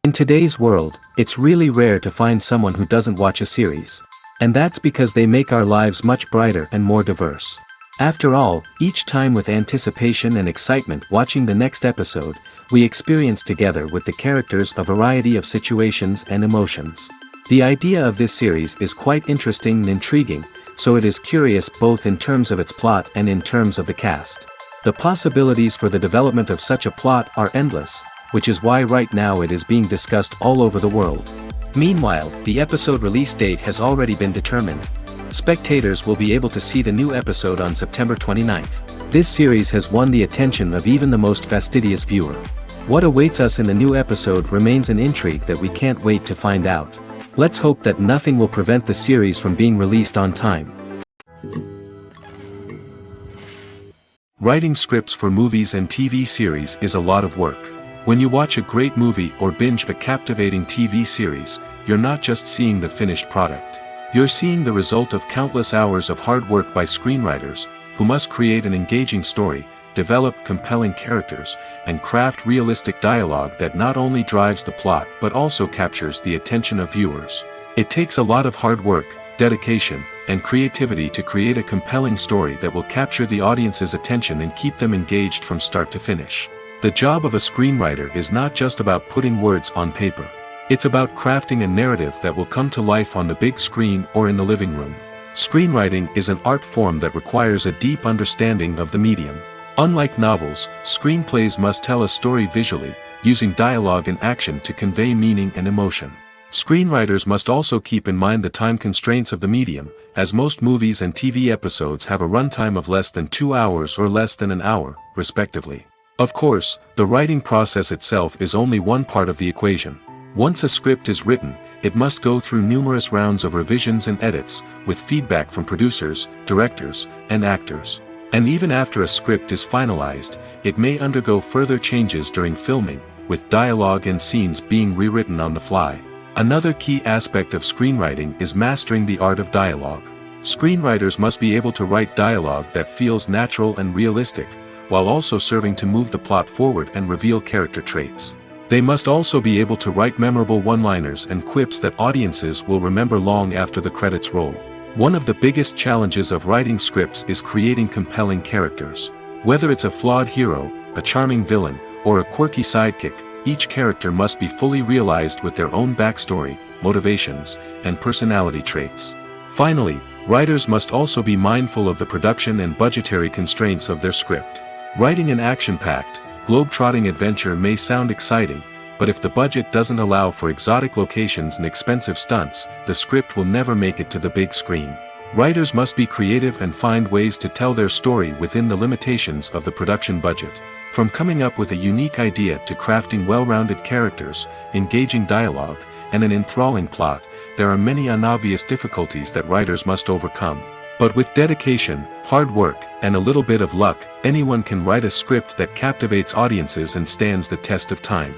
In today's world, it's really rare to find someone who doesn't watch a series. And that's because they make our lives much brighter and more diverse. After all, each time with anticipation and excitement watching the next episode, we experience together with the characters a variety of situations and emotions. The idea of this series is quite interesting and intriguing, so it is curious both in terms of its plot and in terms of the cast. The possibilities for the development of such a plot are endless, which is why right now it is being discussed all over the world. Meanwhile, the episode release date has already been determined. Spectators will be able to see the new episode on September 29th. This series has won the attention of even the most fastidious viewer. What awaits us in the new episode remains an intrigue that we can't wait to find out. Let's hope that nothing will prevent the series from being released on time. Writing scripts for movies and TV series is a lot of work. When you watch a great movie or binge a captivating TV series, you're not just seeing the finished product. You're seeing the result of countless hours of hard work by screenwriters, who must create an engaging story, develop compelling characters, and craft realistic dialogue that not only drives the plot but also captures the attention of viewers. It takes a lot of hard work, dedication, and creativity to create a compelling story that will capture the audience's attention and keep them engaged from start to finish. The job of a screenwriter is not just about putting words on paper. It's about crafting a narrative that will come to life on the big screen or in the living room. Screenwriting is an art form that requires a deep understanding of the medium. Unlike novels, screenplays must tell a story visually, using dialogue and action to convey meaning and emotion. Screenwriters must also keep in mind the time constraints of the medium, as most movies and TV episodes have a runtime of less than 2 hours or less than an hour, respectively. Of course, the writing process itself is only one part of the equation. Once a script is written, it must go through numerous rounds of revisions and edits, with feedback from producers, directors, and actors. And even after a script is finalized, it may undergo further changes during filming, with dialogue and scenes being rewritten on the fly. Another key aspect of screenwriting is mastering the art of dialogue. Screenwriters must be able to write dialogue that feels natural and realistic, while also serving to move the plot forward and reveal character traits. They must also be able to write memorable one-liners and quips that audiences will remember long after the credits roll. One of the biggest challenges of writing scripts is creating compelling characters. Whether it's a flawed hero, a charming villain, or a quirky sidekick, each character must be fully realized with their own backstory, motivations, and personality traits. Finally, writers must also be mindful of the production and budgetary constraints of their script. Writing an action-packed, globe-trotting adventure may sound exciting, but if the budget doesn't allow for exotic locations and expensive stunts, the script will never make it to the big screen. Writers must be creative and find ways to tell their story within the limitations of the production budget. From coming up with a unique idea to crafting well-rounded characters, engaging dialogue, and an enthralling plot, there are many unobvious difficulties that writers must overcome. But with dedication, hard work, and a little bit of luck, anyone can write a script that captivates audiences and stands the test of time.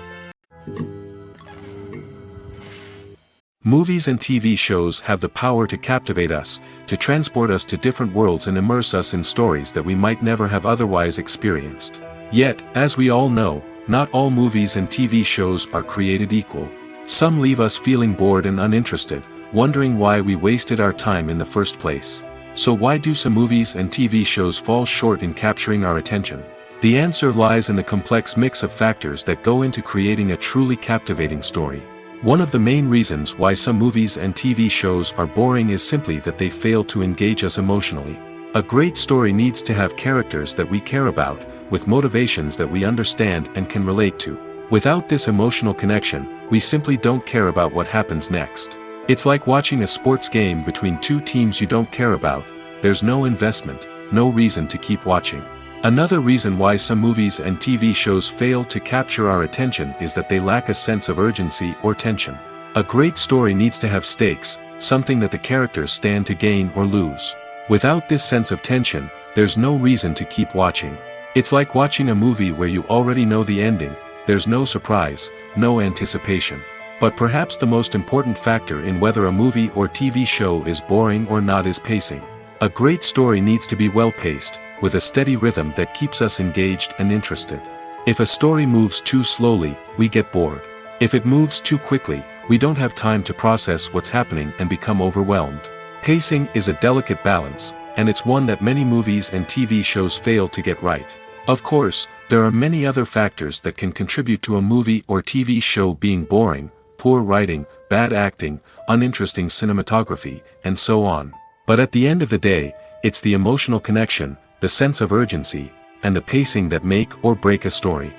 Movies and TV shows have the power to captivate us, to transport us to different worlds and immerse us in stories that we might never have otherwise experienced. Yet, as we all know, not all movies and TV shows are created equal. Some leave us feeling bored and uninterested, wondering why we wasted our time in the first place. So why do some movies and TV shows fall short in capturing our attention? The answer lies in the complex mix of factors that go into creating a truly captivating story. One of the main reasons why some movies and TV shows are boring is simply that they fail to engage us emotionally. A great story needs to have characters that we care about, with motivations that we understand and can relate to. Without this emotional connection, we simply don't care about what happens next. It's like watching a sports game between two teams you don't care about. There's no investment, no reason to keep watching. Another reason why some movies and TV shows fail to capture our attention is that they lack a sense of urgency or tension. A great story needs to have stakes, something that the characters stand to gain or lose. Without this sense of tension, there's no reason to keep watching. It's like watching a movie where you already know the ending. There's no surprise, no anticipation. But perhaps the most important factor in whether a movie or TV show is boring or not is pacing. A great story needs to be well-paced, with a steady rhythm that keeps us engaged and interested. If a story moves too slowly, we get bored. If it moves too quickly, we don't have time to process what's happening and become overwhelmed. Pacing is a delicate balance, and it's one that many movies and TV shows fail to get right. Of course, there are many other factors that can contribute to a movie or TV show being boring: poor writing, bad acting, uninteresting cinematography, and so on. But at the end of the day, it's the emotional connection, the sense of urgency, and the pacing that make or break a story.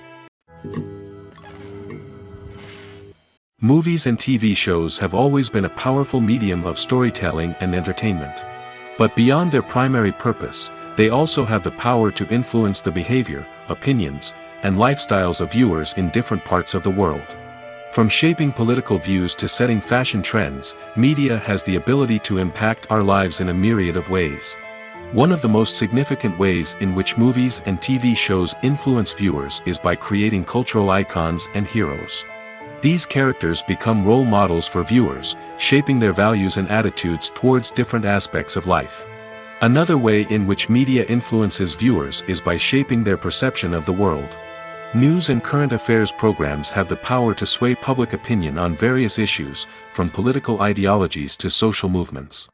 Movies and TV shows have always been a powerful medium of storytelling and entertainment. But beyond their primary purpose, they also have the power to influence the behavior, opinions, and lifestyles of viewers in different parts of the world. From shaping political views to setting fashion trends, media has the ability to impact our lives in a myriad of ways. One of the most significant ways in which movies and TV shows influence viewers is by creating cultural icons and heroes. These characters become role models for viewers, shaping their values and attitudes towards different aspects of life. Another way in which media influences viewers is by shaping their perception of the world. News and current affairs programs have the power to sway public opinion on various issues, from political ideologies to social movements.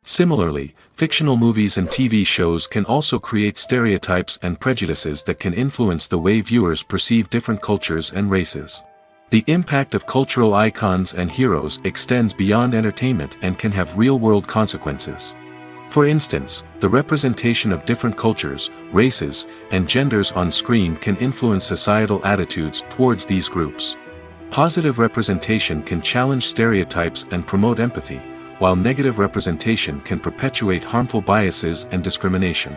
Similarly, fictional movies and TV shows can also create stereotypes and prejudices that can influence the way viewers perceive different cultures and races. The impact of cultural icons and heroes extends beyond entertainment and can have real-world consequences. For instance, the representation of different cultures, races, and genders on screen can influence societal attitudes towards these groups. Positive representation can challenge stereotypes and promote empathy, while negative representation can perpetuate harmful biases and discrimination.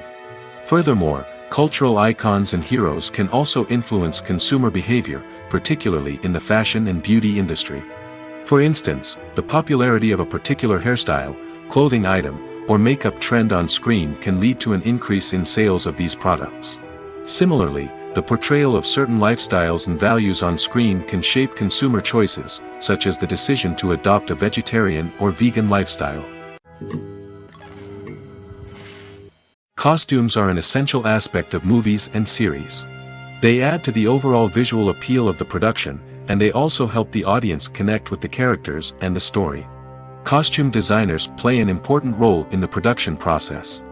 Furthermore, cultural icons and heroes can also influence consumer behavior, particularly in the fashion and beauty industry. For instance, the popularity of a particular hairstyle, clothing item, or makeup trend on screen can lead to an increase in sales of these products. Similarly, the portrayal of certain lifestyles and values on screen can shape consumer choices, such as the decision to adopt a vegetarian or vegan lifestyle. Costumes are an essential aspect of movies and series. They add to the overall visual appeal of the production, and they also help the audience connect with the characters and the story. Costume designers play an important role in the production process.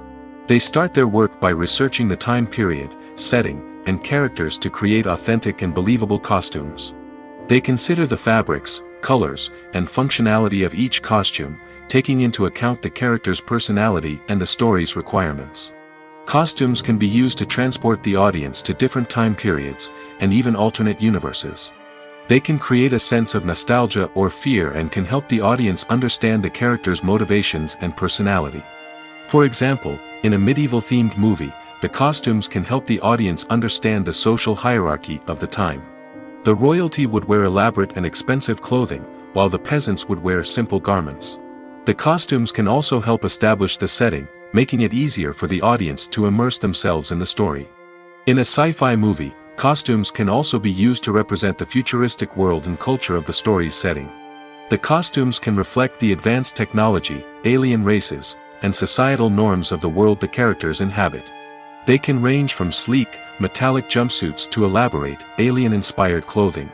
They start their work by researching the time period, setting, and characters to create authentic and believable costumes. They consider the fabrics, colors, and functionality of each costume, taking into account the character's personality and the story's requirements. Costumes can be used to transport the audience to different time periods, and even alternate universes. They can create a sense of nostalgia or fear and can help the audience understand the character's motivations and personality. For example, in a medieval-themed movie, the costumes can help the audience understand the social hierarchy of the time. The royalty would wear elaborate and expensive clothing, while the peasants would wear simple garments. The costumes can also help establish the setting, making it easier for the audience to immerse themselves in the story. In a sci-fi movie, costumes can also be used to represent the futuristic world and culture of the story's setting. The costumes can reflect the advanced technology, alien races, and societal norms of the world the characters inhabit. They can range from sleek, metallic jumpsuits to elaborate, alien-inspired clothing.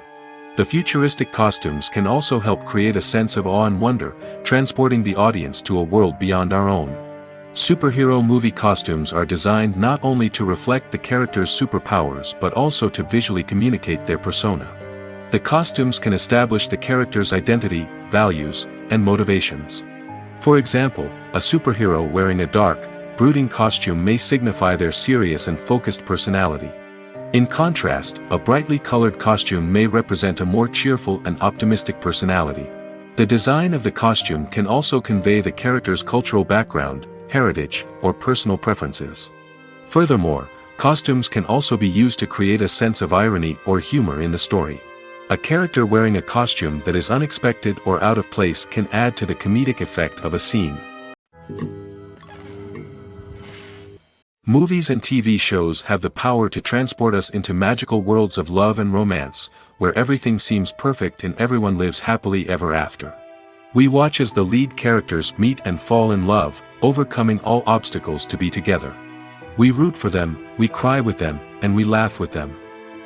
The futuristic costumes can also help create a sense of awe and wonder, transporting the audience to a world beyond our own. Superhero movie costumes are designed not only to reflect the character's superpowers but also to visually communicate their persona. The costumes can establish the character's identity, values, and motivations. For example, a superhero wearing a dark, brooding costume may signify their serious and focused personality. In contrast, a brightly colored costume may represent a more cheerful and optimistic personality. The design of the costume can also convey the character's cultural background, heritage, or personal preferences. Furthermore, costumes can also be used to create a sense of irony or humor in the story. A character wearing a costume that is unexpected or out of place can add to the comedic effect of a scene. Movies and TV shows have the power to transport us into magical worlds of love and romance, where everything seems perfect and everyone lives happily ever after. We watch as the lead characters meet and fall in love, overcoming all obstacles to be together. We root for them, we cry with them, and we laugh with them.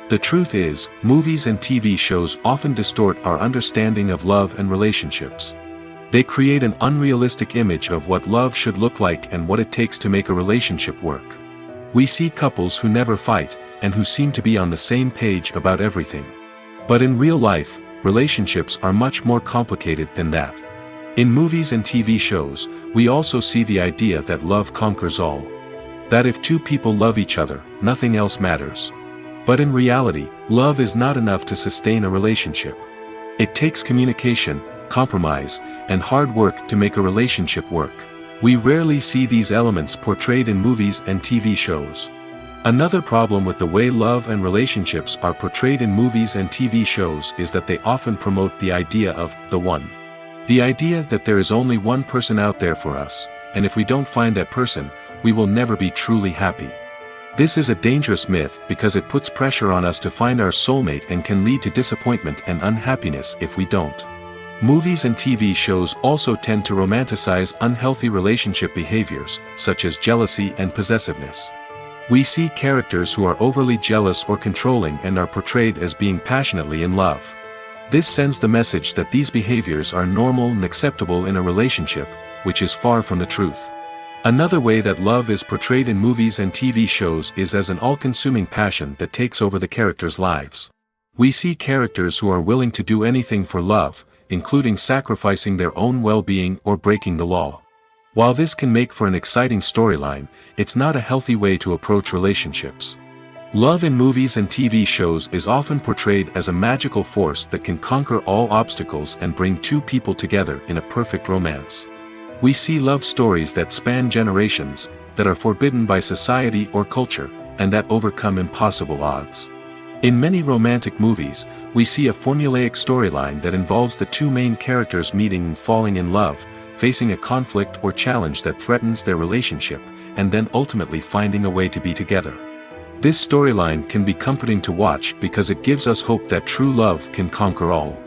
The truth is, movies and TV shows often distort our understanding of love and relationships. They create an unrealistic image of what love should look like and what it takes to make a relationship work. We see couples who never fight, and who seem to be on the same page about everything. But in real life, relationships are much more complicated than that. In movies and TV shows, we also see the idea that love conquers all. That if two people love each other, nothing else matters. But in reality, love is not enough to sustain a relationship. It takes communication, compromise, and hard work to make a relationship work. We rarely see these elements portrayed in movies and TV shows. Another problem with the way love and relationships are portrayed in movies and TV shows is that they often promote the idea of the one. The idea that there is only one person out there for us, and if we don't find that person, we will never be truly happy. This is a dangerous myth because it puts pressure on us to find our soulmate and can lead to disappointment and unhappiness if we don't. Movies and TV shows also tend to romanticize unhealthy relationship behaviors, such as jealousy and possessiveness. We see characters who are overly jealous or controlling and are portrayed as being passionately in love. This sends the message that these behaviors are normal and acceptable in a relationship, which is far from the truth. Another way that love is portrayed in movies and TV shows is as an all-consuming passion that takes over the characters' lives. We see characters who are willing to do anything for love, including sacrificing their own well-being or breaking the law. While this can make for an exciting storyline, it's not a healthy way to approach relationships. Love in movies and TV shows is often portrayed as a magical force that can conquer all obstacles and bring two people together in a perfect romance. We see love stories that span generations, that are forbidden by society or culture, and that overcome impossible odds. In many romantic movies, we see a formulaic storyline that involves the two main characters meeting and falling in love, facing a conflict or challenge that threatens their relationship, and then ultimately finding a way to be together. This storyline can be comforting to watch because it gives us hope that true love can conquer all.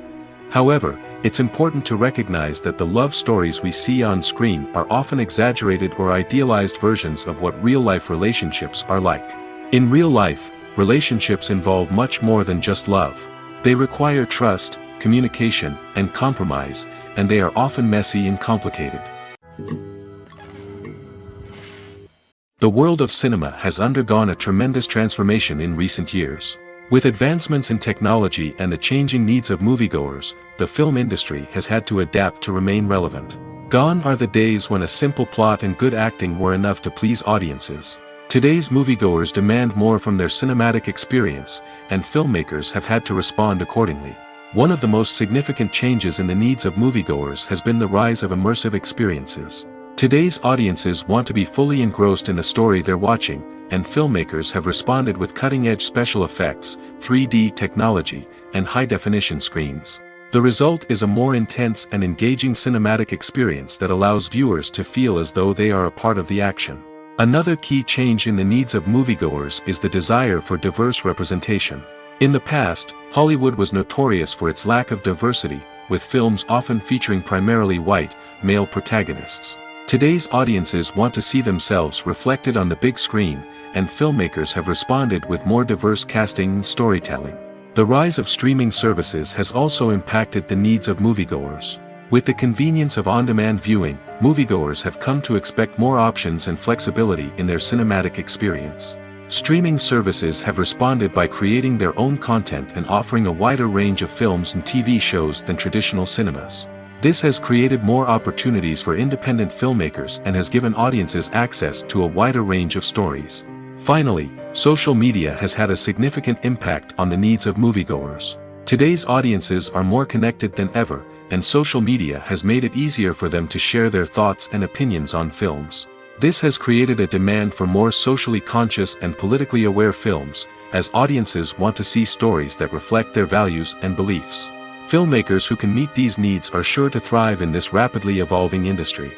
However, it's important to recognize that the love stories we see on screen are often exaggerated or idealized versions of what real-life relationships are like. In real life, relationships involve much more than just love. They require trust, communication, and compromise, and they are often messy and complicated. The world of cinema has undergone a tremendous transformation in recent years. With advancements in technology and the changing needs of moviegoers, the film industry has had to adapt to remain relevant. Gone are the days when a simple plot and good acting were enough to please audiences. Today's moviegoers demand more from their cinematic experience, and filmmakers have had to respond accordingly. One of the most significant changes in the needs of moviegoers has been the rise of immersive experiences. Today's audiences want to be fully engrossed in the story they're watching, and filmmakers have responded with cutting-edge special effects, 3D technology, and high-definition screens. The result is a more intense and engaging cinematic experience that allows viewers to feel as though they are a part of the action. Another key change in the needs of moviegoers is the desire for diverse representation. In the past, Hollywood was notorious for its lack of diversity, with films often featuring primarily white, male protagonists. Today's audiences want to see themselves reflected on the big screen, and filmmakers have responded with more diverse casting and storytelling. The rise of streaming services has also impacted the needs of moviegoers. With the convenience of on-demand viewing, moviegoers have come to expect more options and flexibility in their cinematic experience. Streaming services have responded by creating their own content and offering a wider range of films and TV shows than traditional cinemas. This has created more opportunities for independent filmmakers and has given audiences access to a wider range of stories. Finally, social media has had a significant impact on the needs of moviegoers. Today's audiences are more connected than ever, and social media has made it easier for them to share their thoughts and opinions on films. This has created a demand for more socially conscious and politically aware films, as audiences want to see stories that reflect their values and beliefs. Filmmakers who can meet these needs are sure to thrive in this rapidly evolving industry.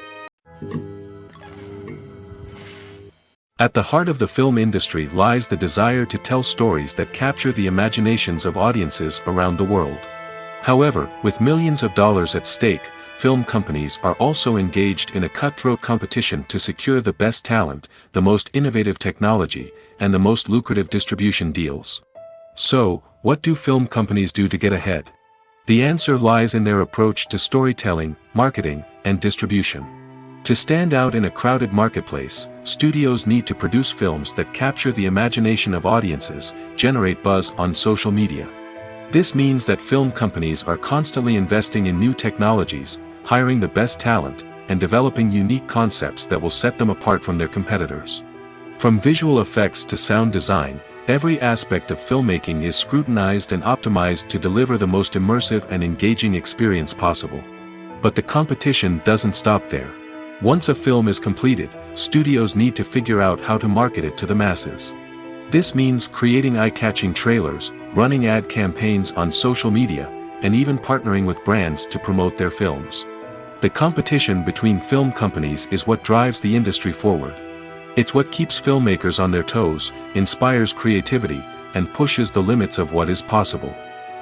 At the heart of the film industry lies the desire to tell stories that capture the imaginations of audiences around the world. However, with millions of dollars at stake, film companies are also engaged in a cutthroat competition to secure the best talent, the most innovative technology, and the most lucrative distribution deals. So, what do film companies do to get ahead? The answer lies in their approach to storytelling, marketing, and distribution. To stand out in a crowded marketplace, studios need to produce films that capture the imagination of audiences, generate buzz on social media. This means that film companies are constantly investing in new technologies, hiring the best talent, and developing unique concepts that will set them apart from their competitors. From visual effects to sound design, every aspect of filmmaking is scrutinized and optimized to deliver the most immersive and engaging experience possible. But the competition doesn't stop there. Once a film is completed, studios need to figure out how to market it to the masses. This means creating eye-catching trailers, running ad campaigns on social media, and even partnering with brands to promote their films. The competition between film companies is what drives the industry forward. It's what keeps filmmakers on their toes, inspires creativity, and pushes the limits of what is possible.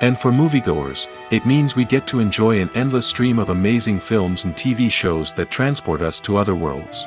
And for moviegoers, it means we get to enjoy an endless stream of amazing films and TV shows that transport us to other worlds.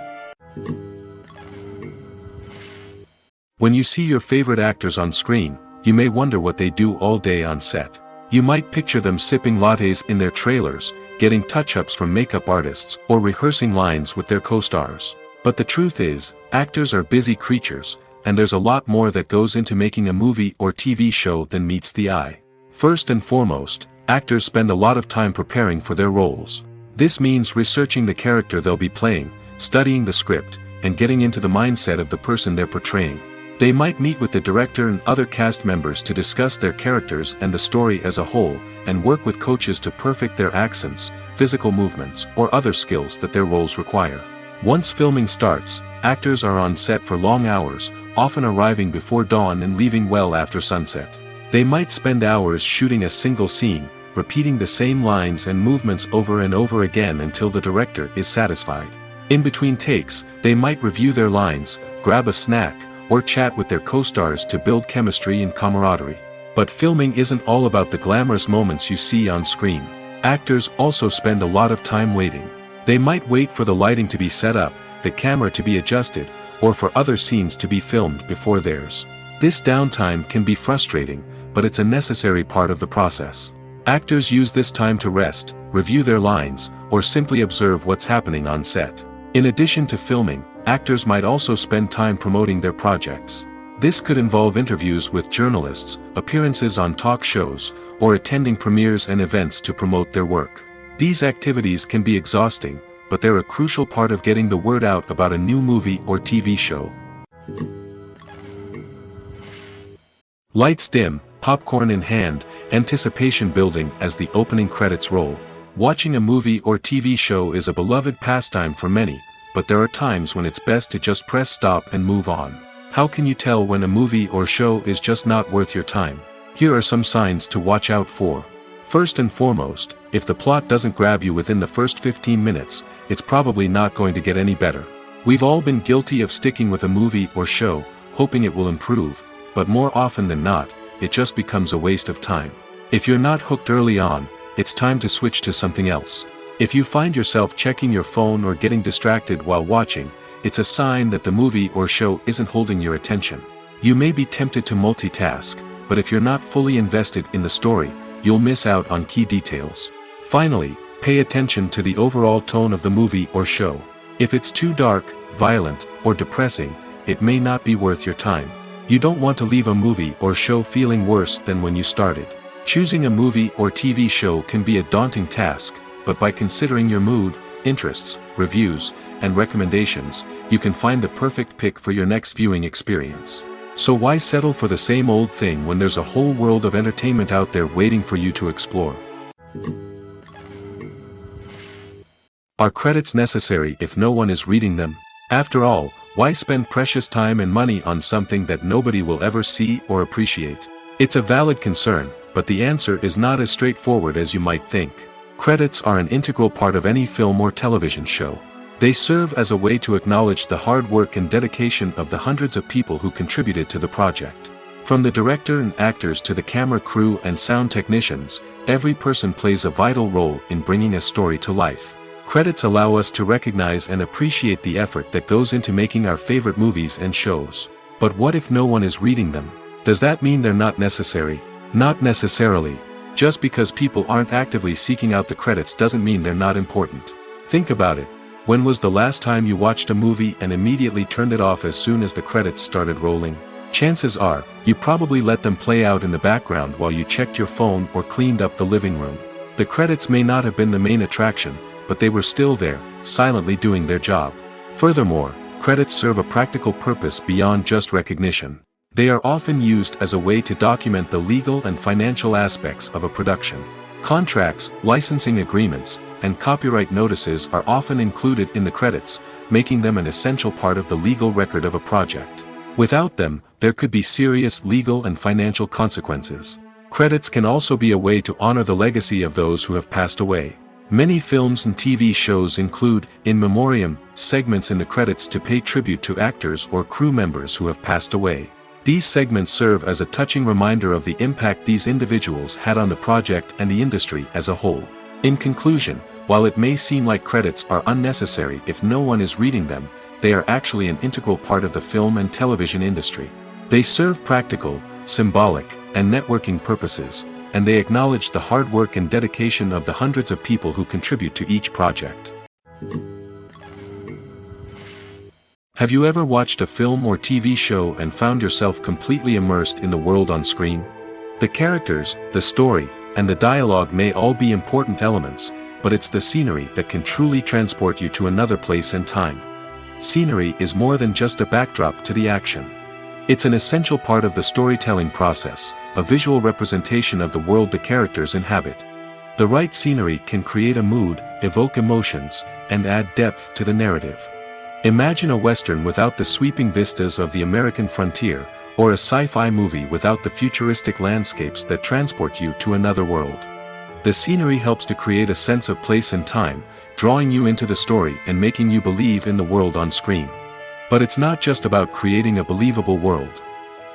When you see your favorite actors on screen, you may wonder what they do all day on set. You might picture them sipping lattes in their trailers, getting touch-ups from makeup artists, or rehearsing lines with their co-stars. But the truth is, actors are busy creatures, and there's a lot more that goes into making a movie or TV show than meets the eye. First and foremost, actors spend a lot of time preparing for their roles. This means researching the character they'll be playing, studying the script, and getting into the mindset of the person they're portraying. They might meet with the director and other cast members to discuss their characters and the story as a whole, and work with coaches to perfect their accents, physical movements, or other skills that their roles require. Once filming starts, actors are on set for long hours, often arriving before dawn and leaving well after sunset. They might spend hours shooting a single scene, repeating the same lines and movements over and over again until the director is satisfied. In between takes, they might review their lines, grab a snack, or chat with their co-stars to build chemistry and camaraderie. But filming isn't all about the glamorous moments you see on screen. Actors also spend a lot of time waiting. They might wait for the lighting to be set up, the camera to be adjusted, or for other scenes to be filmed before theirs. This downtime can be frustrating, but it's a necessary part of the process. Actors use this time to rest, review their lines, or simply observe what's happening on set. In addition to filming, actors might also spend time promoting their projects. This could involve interviews with journalists, appearances on talk shows, or attending premieres and events to promote their work. These activities can be exhausting, but they're a crucial part of getting the word out about a new movie or TV show. Lights dim, popcorn in hand, anticipation building as the opening credits roll. Watching a movie or TV show is a beloved pastime for many, but there are times when it's best to just press stop and move on. How can you tell when a movie or show is just not worth your time? Here are some signs to watch out for. First and foremost, if the plot doesn't grab you within the first 15 minutes, it's probably not going to get any better. We've all been guilty of sticking with a movie or show, hoping it will improve, but more often than not, it just becomes a waste of time. If you're not hooked early on, it's time to switch to something else. If you find yourself checking your phone or getting distracted while watching, it's a sign that the movie or show isn't holding your attention. You may be tempted to multitask, but if you're not fully invested in the story, you'll miss out on key details. Finally, Pay attention to the overall tone of the movie or show. If it's too dark, violent, or depressing, it may not be worth your time. You don't want to leave a movie or show feeling worse than when you started. Choosing a movie or TV show can be a daunting task, but by considering your mood, interests, reviews, and recommendations, you can find the perfect pick for your next viewing experience. So why settle for the same old thing when there's a whole world of entertainment out there waiting for you to explore? Are credits necessary if no one is reading them? After all, why spend precious time and money on something that nobody will ever see or appreciate? It's a valid concern, but the answer is not as straightforward as you might think. Credits are an integral part of any film or television show. They serve as a way to acknowledge the hard work and dedication of the hundreds of people who contributed to the project. From the director and actors to the camera crew and sound technicians, every person plays a vital role in bringing a story to life. Credits allow us to recognize and appreciate the effort that goes into making our favorite movies and shows. But what if no one is reading them? Does that mean they're not necessary? Not necessarily. Just because people aren't actively seeking out the credits doesn't mean they're not important. Think about it. When was the last time you watched a movie and immediately turned it off as soon as the credits started rolling? Chances are, you probably let them play out in the background while you checked your phone or cleaned up the living room. The credits may not have been the main attraction, but they were still there, silently doing their job. Furthermore, credits serve a practical purpose beyond just recognition. They are often used as a way to document the legal and financial aspects of a production. Contracts, licensing agreements, and copyright notices are often included in the credits, making them an essential part of the legal record of a project. Without them, there could be serious legal and financial consequences. Credits can also be a way to honor the legacy of those who have passed away. Many films and TV shows include, in memoriam, segments in the credits to pay tribute to actors or crew members who have passed away. These segments serve as a touching reminder of the impact these individuals had on the project and the industry as a whole. In conclusion, while it may seem like credits are unnecessary if no one is reading them, they are actually an integral part of the film and television industry. They serve practical, symbolic, and networking purposes, and they acknowledge the hard work and dedication of the hundreds of people who contribute to each project. Have you ever watched a film or TV show and found yourself completely immersed in the world on screen? The characters, the story, and the dialogue may all be important elements, but it's the scenery that can truly transport you to another place and time. Scenery is more than just a backdrop to the action. It's an essential part of the storytelling process, a visual representation of the world the characters inhabit. The right scenery can create a mood, evoke emotions, and add depth to the narrative. Imagine a Western without the sweeping vistas of the American frontier, or a sci-fi movie without the futuristic landscapes that transport you to another world. The scenery helps to create a sense of place and time, drawing you into the story and making you believe in the world on screen. But it's not just about creating a believable world.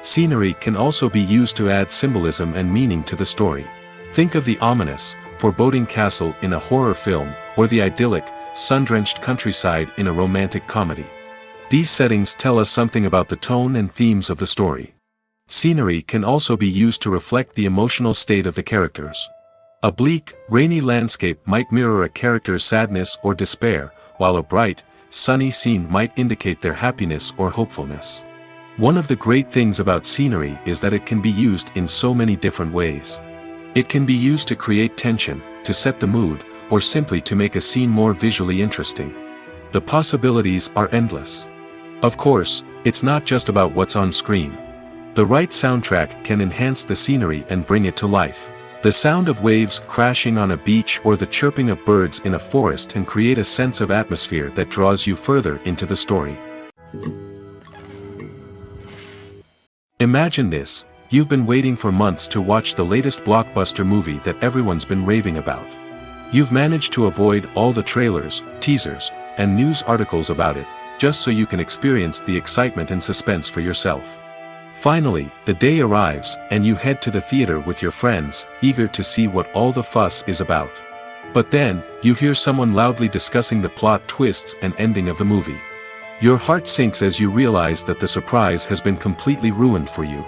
Scenery can also be used to add symbolism and meaning to the story. Think of the ominous, foreboding castle in a horror film, or the idyllic, sun-drenched countryside in a romantic comedy. These settings tell us something about the tone and themes of the story. Scenery can also be used to reflect the emotional state of the characters. A bleak, rainy landscape might mirror a character's sadness or despair, while a bright, sunny scene might indicate their happiness or hopefulness. One of the great things about scenery is that it can be used in so many different ways. It can be used to create tension, to set the mood, or simply to make a scene more visually interesting. The possibilities are endless. Of course, it's not just about what's on screen. The right soundtrack can enhance the scenery and bring it to life. The sound of waves crashing on a beach or the chirping of birds in a forest can create a sense of atmosphere that draws you further into the story. Imagine this: you've been waiting for months to watch the latest blockbuster movie that everyone's been raving about. You've managed to avoid all the trailers, teasers, and news articles about it, just so you can experience the excitement and suspense for yourself. Finally, the day arrives, and you head to the theater with your friends, eager to see what all the fuss is about. But then, you hear someone loudly discussing the plot twists and ending of the movie. Your heart sinks as you realize that the surprise has been completely ruined for you.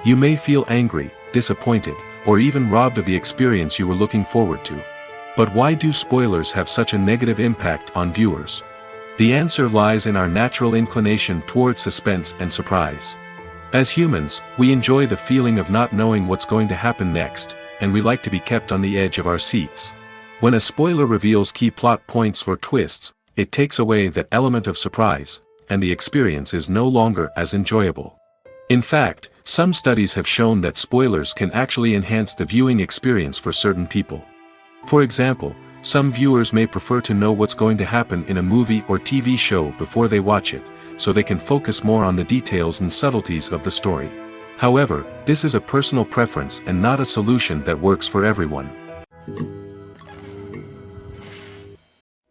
You may feel angry, disappointed, or even robbed of the experience you were looking forward to. But why do spoilers have such a negative impact on viewers? The answer lies in our natural inclination toward suspense and surprise. As humans, we enjoy the feeling of not knowing what's going to happen next, and we like to be kept on the edge of our seats. When a spoiler reveals key plot points or twists, it takes away that element of surprise, and the experience is no longer as enjoyable. In fact, some studies have shown that spoilers can actually enhance the viewing experience for certain people. For example, some viewers may prefer to know what's going to happen in a movie or TV show before they watch it, so they can focus more on the details and subtleties of the story. However, this is a personal preference and not a solution that works for everyone.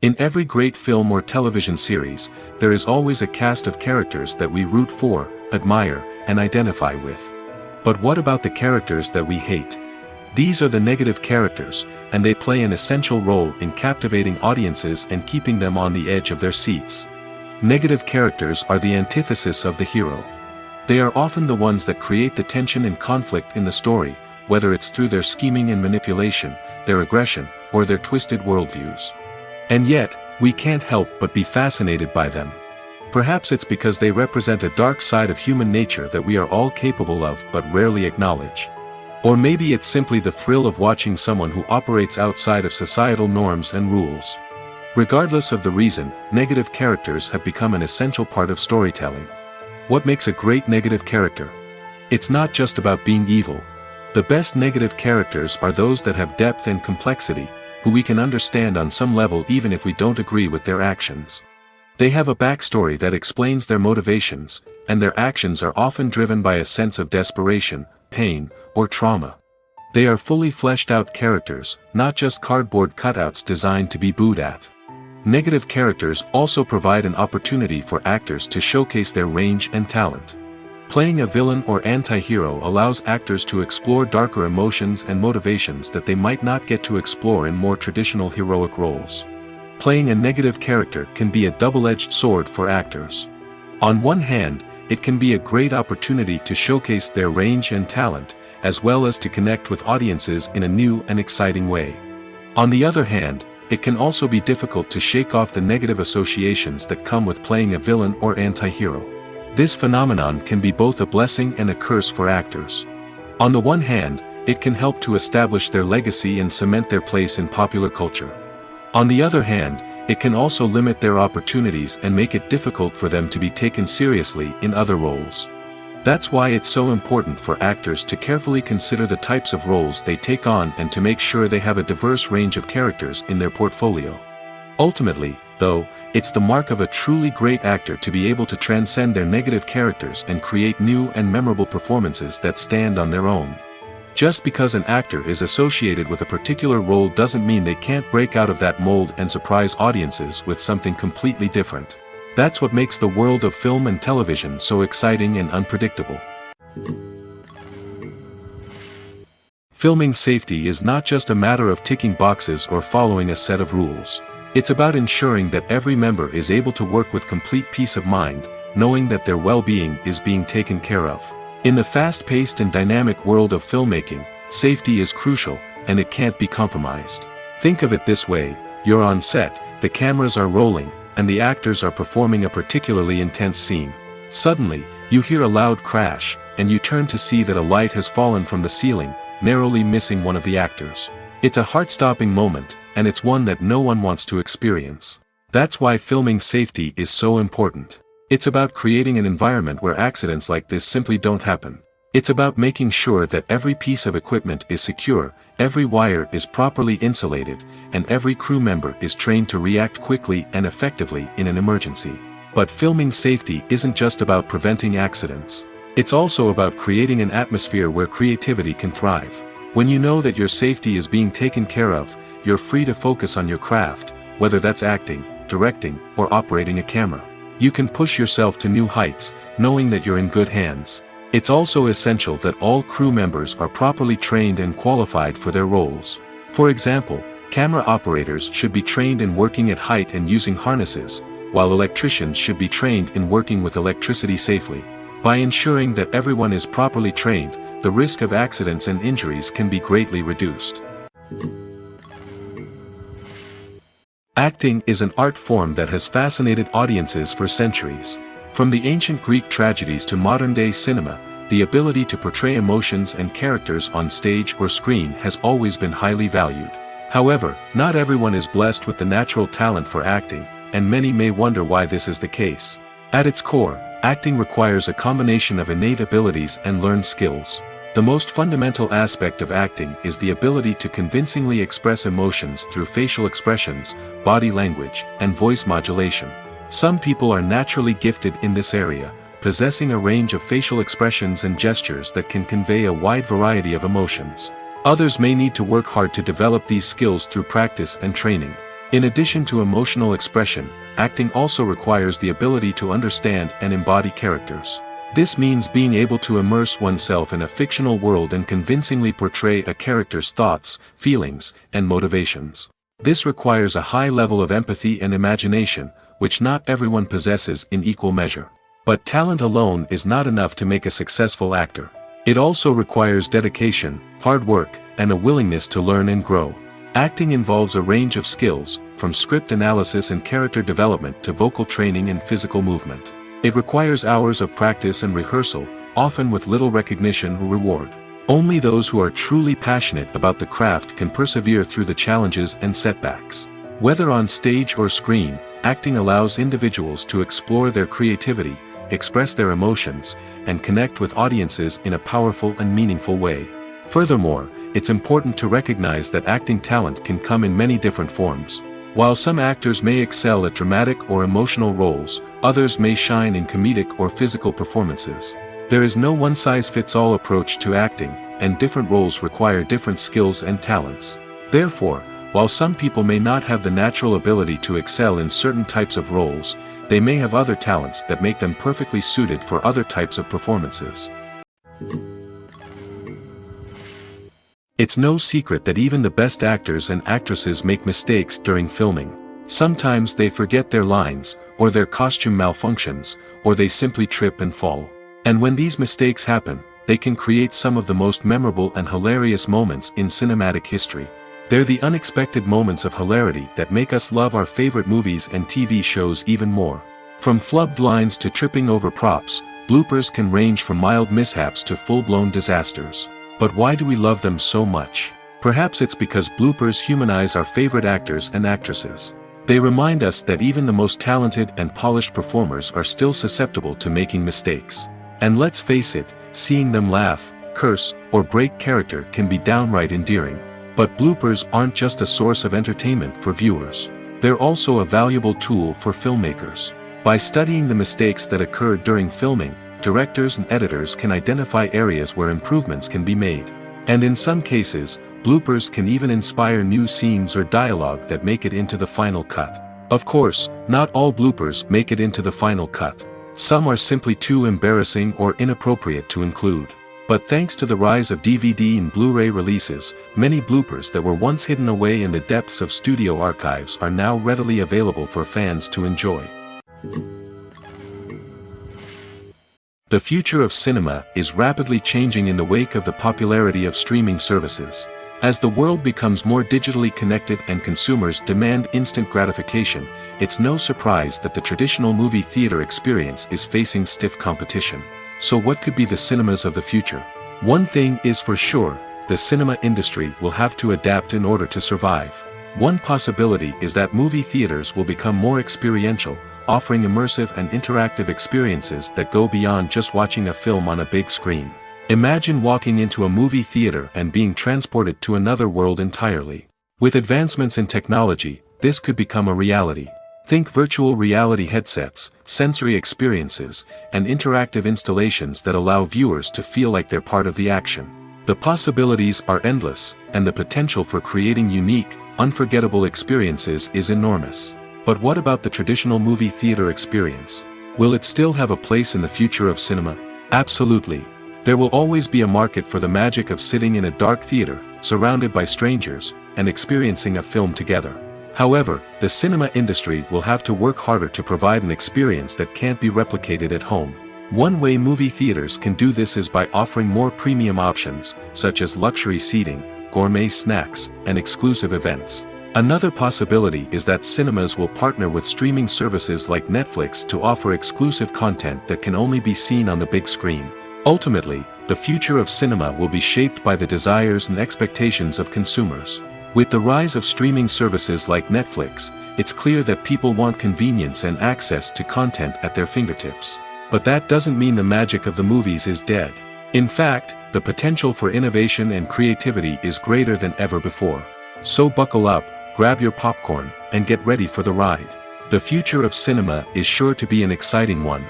In every great film or television series, there is always a cast of characters that we root for, admire, and identify with. But what about the characters that we hate? These are the negative characters, and they play an essential role in captivating audiences and keeping them on the edge of their seats. Negative characters are the antithesis of the hero. They are often the ones that create the tension and conflict in the story, whether it's through their scheming and manipulation, their aggression, or their twisted worldviews. And yet, we can't help but be fascinated by them. Perhaps it's because they represent a dark side of human nature that we are all capable of but rarely acknowledge. Or maybe it's simply the thrill of watching someone who operates outside of societal norms and rules. Regardless of the reason, negative characters have become an essential part of storytelling. What makes a great negative character? It's not just about being evil. The best negative characters are those that have depth and complexity, who we can understand on some level even if we don't agree with their actions. They have a backstory that explains their motivations, and their actions are often driven by a sense of desperation, pain, or trauma. They are fully fleshed out characters, not just cardboard cutouts designed to be booed at. Negative characters also provide an opportunity for actors to showcase their range and talent. Playing a villain or anti-hero allows actors to explore darker emotions and motivations that they might not get to explore in more traditional heroic roles. Playing a negative character can be a double-edged sword for actors. On one hand, it can be a great opportunity to showcase their range and talent, as well as to connect with audiences in a new and exciting way. On the other hand, it can also be difficult to shake off the negative associations that come with playing a villain or anti-hero. This phenomenon can be both a blessing and a curse for actors. On the one hand, it can help to establish their legacy and cement their place in popular culture. On the other hand, it can also limit their opportunities and make it difficult for them to be taken seriously in other roles. That's why it's so important for actors to carefully consider the types of roles they take on and to make sure they have a diverse range of characters in their portfolio. Ultimately, though, it's the mark of a truly great actor to be able to transcend their negative characters and create new and memorable performances that stand on their own. Just because an actor is associated with a particular role doesn't mean they can't break out of that mold and surprise audiences with something completely different. That's what makes the world of film and television so exciting and unpredictable. Filming safety is not just a matter of ticking boxes or following a set of rules. It's about ensuring that every member is able to work with complete peace of mind, knowing that their well-being is being taken care of. In the fast-paced and dynamic world of filmmaking, safety is crucial, and it can't be compromised. Think of it this way: you're on set, the cameras are rolling, and the actors are performing a particularly intense scene. Suddenly, you hear a loud crash, and you turn to see that a light has fallen from the ceiling, narrowly missing one of the actors. It's a heart-stopping moment, and it's one that no one wants to experience. That's why filming safety is so important. It's about creating an environment where accidents like this simply don't happen. It's about making sure that every piece of equipment is secure, every wire is properly insulated, and every crew member is trained to react quickly and effectively in an emergency. But filming safety isn't just about preventing accidents. It's also about creating an atmosphere where creativity can thrive. When you know that your safety is being taken care of, you're free to focus on your craft, whether that's acting, directing, or operating a camera. You can push yourself to new heights, knowing that you're in good hands. It's also essential that all crew members are properly trained and qualified for their roles. For example, camera operators should be trained in working at height and using harnesses, while electricians should be trained in working with electricity safely. By ensuring that everyone is properly trained, the risk of accidents and injuries can be greatly reduced. Acting is an art form that has fascinated audiences for centuries. From the ancient Greek tragedies to modern-day cinema, the ability to portray emotions and characters on stage or screen has always been highly valued. However, not everyone is blessed with the natural talent for acting, and many may wonder why this is the case. At its core, acting requires a combination of innate abilities and learned skills. The most fundamental aspect of acting is the ability to convincingly express emotions through facial expressions, body language, and voice modulation. Some people are naturally gifted in this area, possessing a range of facial expressions and gestures that can convey a wide variety of emotions. Others may need to work hard to develop these skills through practice and training. In addition to emotional expression, acting also requires the ability to understand and embody characters. This means being able to immerse oneself in a fictional world and convincingly portray a character's thoughts, feelings, and motivations. This requires a high level of empathy and imagination, which not everyone possesses in equal measure. But talent alone is not enough to make a successful actor. It also requires dedication, hard work, and a willingness to learn and grow. Acting involves a range of skills, from script analysis and character development to vocal training and physical movement. It requires hours of practice and rehearsal, often with little recognition or reward. Only those who are truly passionate about the craft can persevere through the challenges and setbacks. Whether on stage or screen, acting allows individuals to explore their creativity, express their emotions, and connect with audiences in a powerful and meaningful way. Furthermore, it's important to recognize that acting talent can come in many different forms. While some actors may excel at dramatic or emotional roles, others may shine in comedic or physical performances. There is no one-size-fits-all approach to acting, and different roles require different skills and talents. Therefore, while some people may not have the natural ability to excel in certain types of roles, they may have other talents that make them perfectly suited for other types of performances. It's no secret that even the best actors and actresses make mistakes during filming. Sometimes they forget their lines, or their costume malfunctions, or they simply trip and fall. And when these mistakes happen, they can create some of the most memorable and hilarious moments in cinematic history. They're the unexpected moments of hilarity that make us love our favorite movies and TV shows even more. From flubbed lines to tripping over props, bloopers can range from mild mishaps to full-blown disasters. But why do we love them so much? Perhaps it's because bloopers humanize our favorite actors and actresses. They remind us that even the most talented and polished performers are still susceptible to making mistakes. And let's face it, seeing them laugh, curse, or break character can be downright endearing. But bloopers aren't just a source of entertainment for viewers. They're also a valuable tool for filmmakers. By studying the mistakes that occurred during filming, directors and editors can identify areas where improvements can be made. And in some cases, bloopers can even inspire new scenes or dialogue that make it into the final cut. Of course, not all bloopers make it into the final cut. Some are simply too embarrassing or inappropriate to include. But thanks to the rise of DVD and Blu-ray releases, many bloopers that were once hidden away in the depths of studio archives are now readily available for fans to enjoy. The future of cinema is rapidly changing in the wake of the popularity of streaming services. As the world becomes more digitally connected and consumers demand instant gratification, it's no surprise that the traditional movie theater experience is facing stiff competition. So what could be the cinemas of the future? One thing is for sure, the cinema industry will have to adapt in order to survive. One possibility is that movie theaters will become more experiential, offering immersive and interactive experiences that go beyond just watching a film on a big screen. Imagine walking into a movie theater and being transported to another world entirely. With advancements in technology, this could become a reality. Think virtual reality headsets, sensory experiences, and interactive installations that allow viewers to feel like they're part of the action. The possibilities are endless, and the potential for creating unique, unforgettable experiences is enormous. But what about the traditional movie theater experience? Will it still have a place in the future of cinema? Absolutely. There will always be a market for the magic of sitting in a dark theater, surrounded by strangers, and experiencing a film together. However, the cinema industry will have to work harder to provide an experience that can't be replicated at home. One way movie theaters can do this is by offering more premium options, such as luxury seating, gourmet snacks, and exclusive events. Another possibility is that cinemas will partner with streaming services like Netflix to offer exclusive content that can only be seen on the big screen. Ultimately, the future of cinema will be shaped by the desires and expectations of consumers. With the rise of streaming services like Netflix, it's clear that people want convenience and access to content at their fingertips. But that doesn't mean the magic of the movies is dead. In fact, the potential for innovation and creativity is greater than ever before. So buckle up, grab your popcorn, and get ready for the ride. The future of cinema is sure to be an exciting one.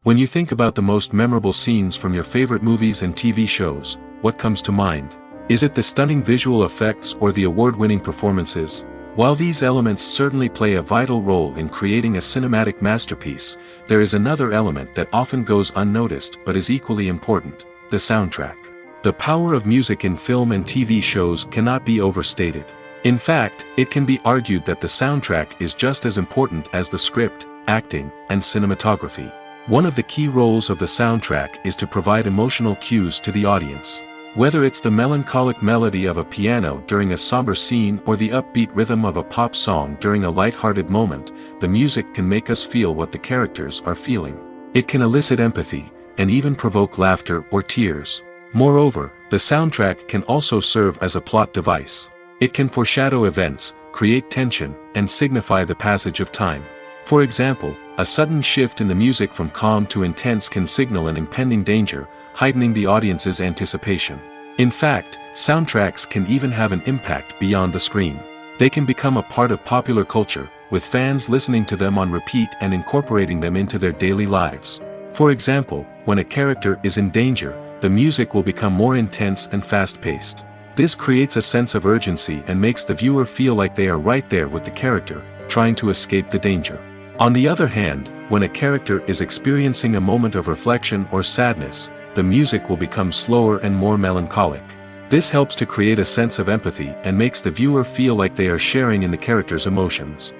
When you think about the most memorable scenes from your favorite movies and TV shows, what comes to mind? Is it the stunning visual effects or the award-winning performances? While these elements certainly play a vital role in creating a cinematic masterpiece, there is another element that often goes unnoticed but is equally important: the soundtrack. The power of music in film and TV shows cannot be overstated. In fact, it can be argued that the soundtrack is just as important as the script, acting, and cinematography. One of the key roles of the soundtrack is to provide emotional cues to the audience. Whether it's the melancholic melody of a piano during a somber scene or the upbeat rhythm of a pop song during a light-hearted moment, the music can make us feel what the characters are feeling. It can elicit empathy, and even provoke laughter or tears. Moreover, the soundtrack can also serve as a plot device. It can foreshadow events, create tension, and signify the passage of time. For example, a sudden shift in the music from calm to intense can signal an impending danger, heightening the audience's anticipation. In fact, soundtracks can even have an impact beyond the screen. They can become a part of popular culture, with fans listening to them on repeat and incorporating them into their daily lives. For example, when a character is in danger, the music will become more intense and fast-paced. This creates a sense of urgency and makes the viewer feel like they are right there with the character, trying to escape the danger. On the other hand, when a character is experiencing a moment of reflection or sadness, the music will become slower and more melancholic. This helps to create a sense of empathy and makes the viewer feel like they are sharing in the character's emotions.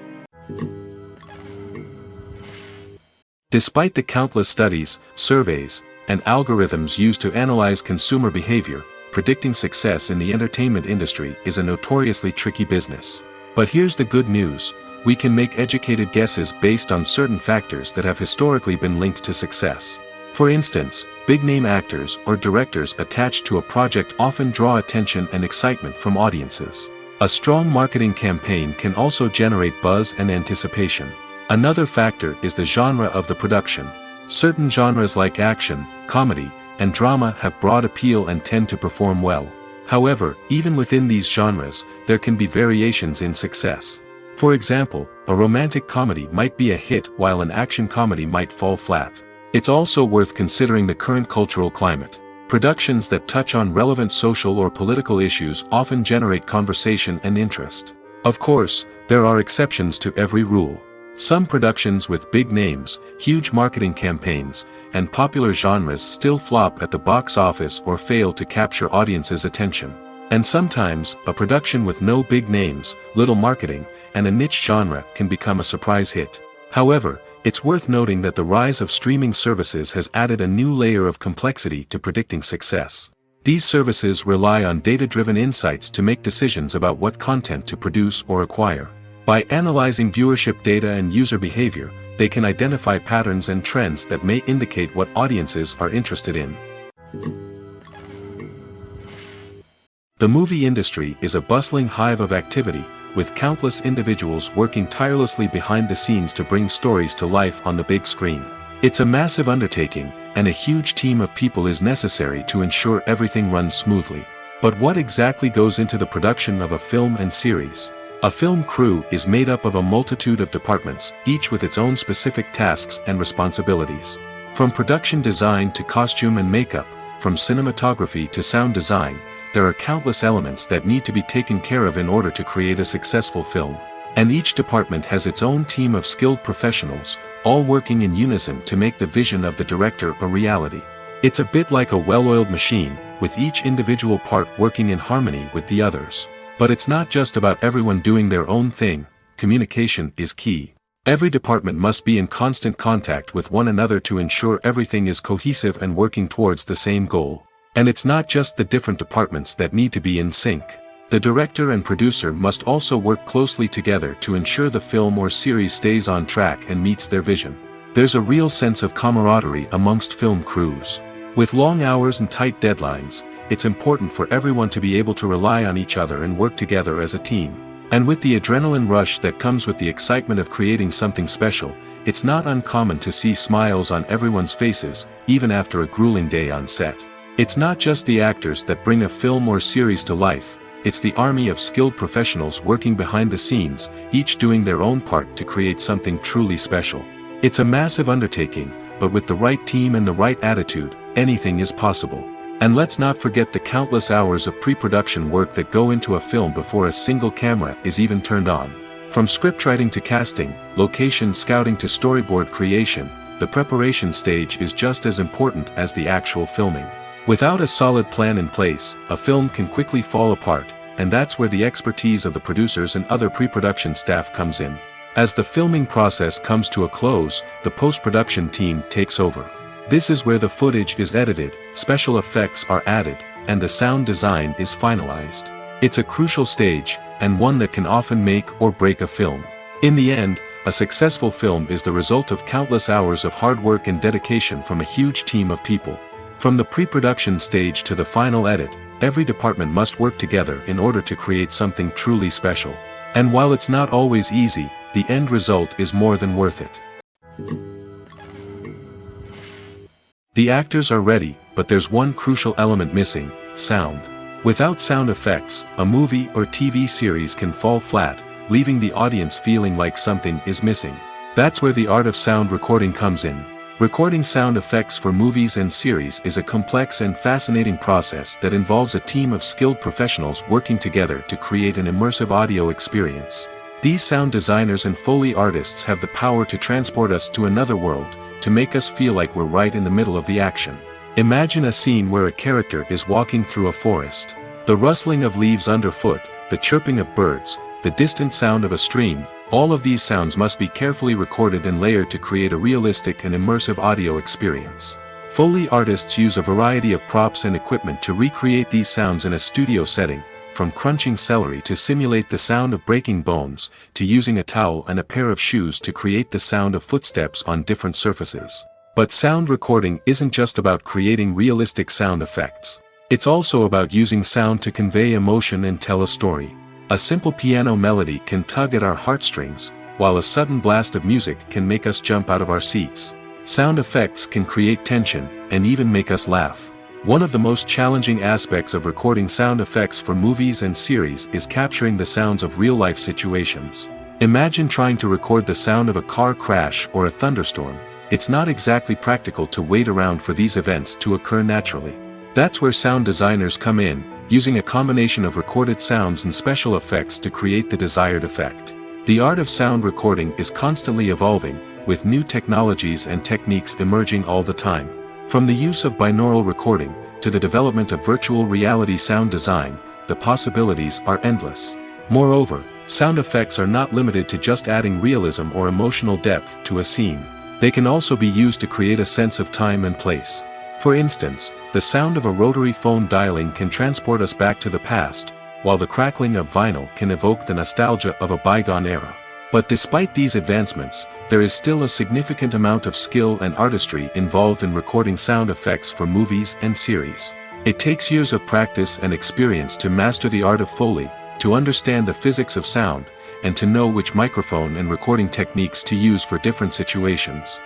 Despite the countless studies, surveys, and algorithms used to analyze consumer behavior, predicting success in the entertainment industry is a notoriously tricky business. But here's the good news: we can make educated guesses based on certain factors that have historically been linked to success. For instance, big-name actors or directors attached to a project often draw attention and excitement from audiences. A strong marketing campaign can also generate buzz and anticipation. Another factor is the genre of the production. Certain genres like action, comedy, and drama have broad appeal and tend to perform well. However, even within these genres, there can be variations in success. For example, a romantic comedy might be a hit while an action comedy might fall flat. It's also worth considering the current cultural climate. Productions that touch on relevant social or political issues often generate conversation and interest. Of course, there are exceptions to every rule. Some productions with big names, huge marketing campaigns, and popular genres still flop at the box office or fail to capture audiences' attention. And sometimes, a production with no big names, little marketing, and a niche genre can become a surprise hit. However, it's worth noting that the rise of streaming services has added a new layer of complexity to predicting success. These services rely on data-driven insights to make decisions about what content to produce or acquire. By analyzing viewership data and user behavior, they can identify patterns and trends that may indicate what audiences are interested in. The movie industry is a bustling hive of activity, with countless individuals working tirelessly behind the scenes to bring stories to life on the big screen. It's a massive undertaking, and a huge team of people is necessary to ensure everything runs smoothly. But what exactly goes into the production of a film and series? A film crew is made up of a multitude of departments, each with its own specific tasks and responsibilities. From production design to costume and makeup, from cinematography to sound design, there are countless elements that need to be taken care of in order to create a successful film. And each department has its own team of skilled professionals, all working in unison to make the vision of the director a reality. It's a bit like a well-oiled machine, with each individual part working in harmony with the others. But it's not just about everyone doing their own thing. Communication is key. Every department must be in constant contact with one another to ensure everything is cohesive and working towards the same goal. And it's not just the different departments that need to be in sync. The director and producer must also work closely together to ensure the film or series stays on track and meets their vision. There's a real sense of camaraderie amongst film crews. With long hours and tight deadlines, it's important for everyone to be able to rely on each other and work together as a team. And with the adrenaline rush that comes with the excitement of creating something special, it's not uncommon to see smiles on everyone's faces, even after a grueling day on set. It's not just the actors that bring a film or series to life, it's the army of skilled professionals working behind the scenes, each doing their own part to create something truly special. It's a massive undertaking, but with the right team and the right attitude, anything is possible. And let's not forget the countless hours of pre-production work that go into a film before a single camera is even turned on. From scriptwriting to casting, location scouting to storyboard creation, the preparation stage is just as important as the actual filming. Without a solid plan in place, a film can quickly fall apart, and that's where the expertise of the producers and other pre-production staff comes in. As the filming process comes to a close, the post-production team takes over. This is where the footage is edited, special effects are added, and the sound design is finalized. It's a crucial stage, and one that can often make or break a film. In the end, a successful film is the result of countless hours of hard work and dedication from a huge team of people. From the pre-production stage to the final edit, every department must work together in order to create something truly special. And while it's not always easy, the end result is more than worth it. The actors are ready, but there's one crucial element missing: sound. Without sound effects, a movie or TV series can fall flat, leaving the audience feeling like something is missing. That's where the art of sound recording comes in. Recording sound effects for movies and series is a complex and fascinating process that involves a team of skilled professionals working together to create an immersive audio experience. These sound designers and Foley artists have the power to transport us to another world, to make us feel like we're right in the middle of the action. Imagine a scene where a character is walking through a forest. The rustling of leaves underfoot, the chirping of birds, the distant sound of a stream, all of these sounds must be carefully recorded and layered to create a realistic and immersive audio experience. Foley artists use a variety of props and equipment to recreate these sounds in a studio setting, from crunching celery to simulate the sound of breaking bones, to using a towel and a pair of shoes to create the sound of footsteps on different surfaces. But sound recording isn't just about creating realistic sound effects. It's also about using sound to convey emotion and tell a story. A simple piano melody can tug at our heartstrings, while a sudden blast of music can make us jump out of our seats. Sound effects can create tension, and even make us laugh. One of the most challenging aspects of recording sound effects for movies and series is capturing the sounds of real-life situations. Imagine trying to record the sound of a car crash or a thunderstorm. It's not exactly practical to wait around for these events to occur naturally. That's where sound designers come in, using a combination of recorded sounds and special effects to create the desired effect. The art of sound recording is constantly evolving, with new technologies and techniques emerging all the time. From the use of binaural recording, to the development of virtual reality sound design, the possibilities are endless. Moreover, sound effects are not limited to just adding realism or emotional depth to a scene. They can also be used to create a sense of time and place. For instance, the sound of a rotary phone dialing can transport us back to the past, while the crackling of vinyl can evoke the nostalgia of a bygone era. But despite these advancements, there is still a significant amount of skill and artistry involved in recording sound effects for movies and series. It takes years of practice and experience to master the art of Foley, to understand the physics of sound, and to know which microphone and recording techniques to use for different situations.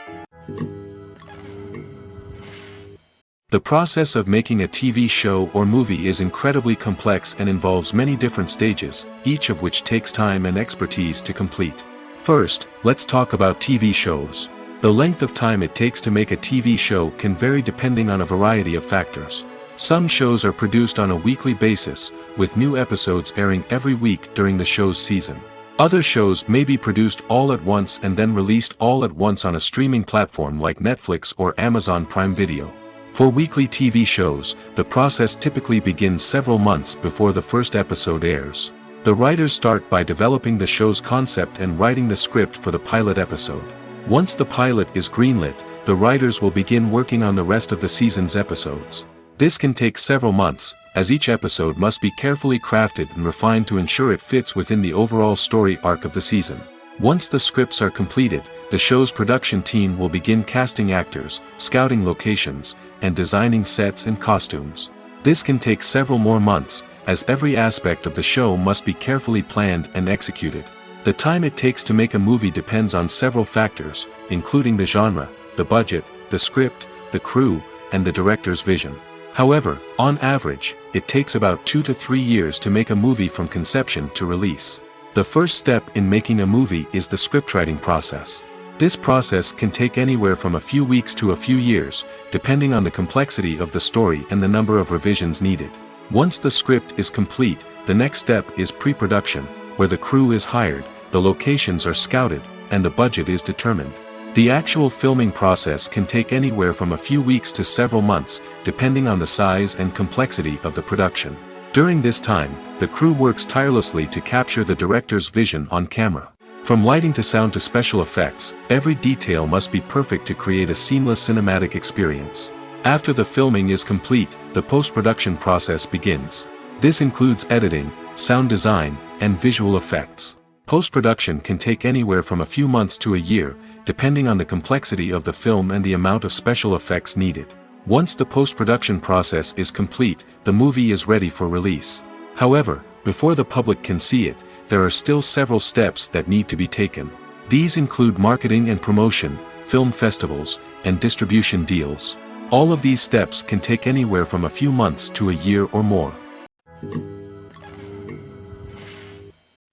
The process of making a TV show or movie is incredibly complex and involves many different stages, each of which takes time and expertise to complete. First, let's talk about TV shows. The length of time it takes to make a TV show can vary depending on a variety of factors. Some shows are produced on a weekly basis, with new episodes airing every week during the show's season. Other shows may be produced all at once and then released all at once on a streaming platform like Netflix or Amazon Prime Video. For weekly TV shows, the process typically begins several months before the first episode airs. The writers start by developing the show's concept and writing the script for the pilot episode. Once the pilot is greenlit, the writers will begin working on the rest of the season's episodes. This can take several months, as each episode must be carefully crafted and refined to ensure it fits within the overall story arc of the season. Once the scripts are completed, the show's production team will begin casting actors, scouting locations, and designing sets and costumes. This can take several more months, as every aspect of the show must be carefully planned and executed. The time it takes to make a movie depends on several factors, including the genre, the budget, the script, the crew, and the director's vision. However, on average, it takes about 2 to 3 years to make a movie from conception to release. The first step in making a movie is the scriptwriting process. This process can take anywhere from a few weeks to a few years, depending on the complexity of the story and the number of revisions needed. Once the script is complete, the next step is pre-production, where the crew is hired, the locations are scouted, and the budget is determined. The actual filming process can take anywhere from a few weeks to several months, depending on the size and complexity of the production. During this time, the crew works tirelessly to capture the director's vision on camera. From lighting to sound to special effects, every detail must be perfect to create a seamless cinematic experience. After the filming is complete, the post-production process begins. This includes editing, sound design, and visual effects. Post-production can take anywhere from a few months to a year, depending on the complexity of the film and the amount of special effects needed. Once the post-production process is complete, the movie is ready for release. However, before the public can see it, there are still several steps that need to be taken. These include marketing and promotion, film festivals, and distribution deals. All of these steps can take anywhere from a few months to a year or more.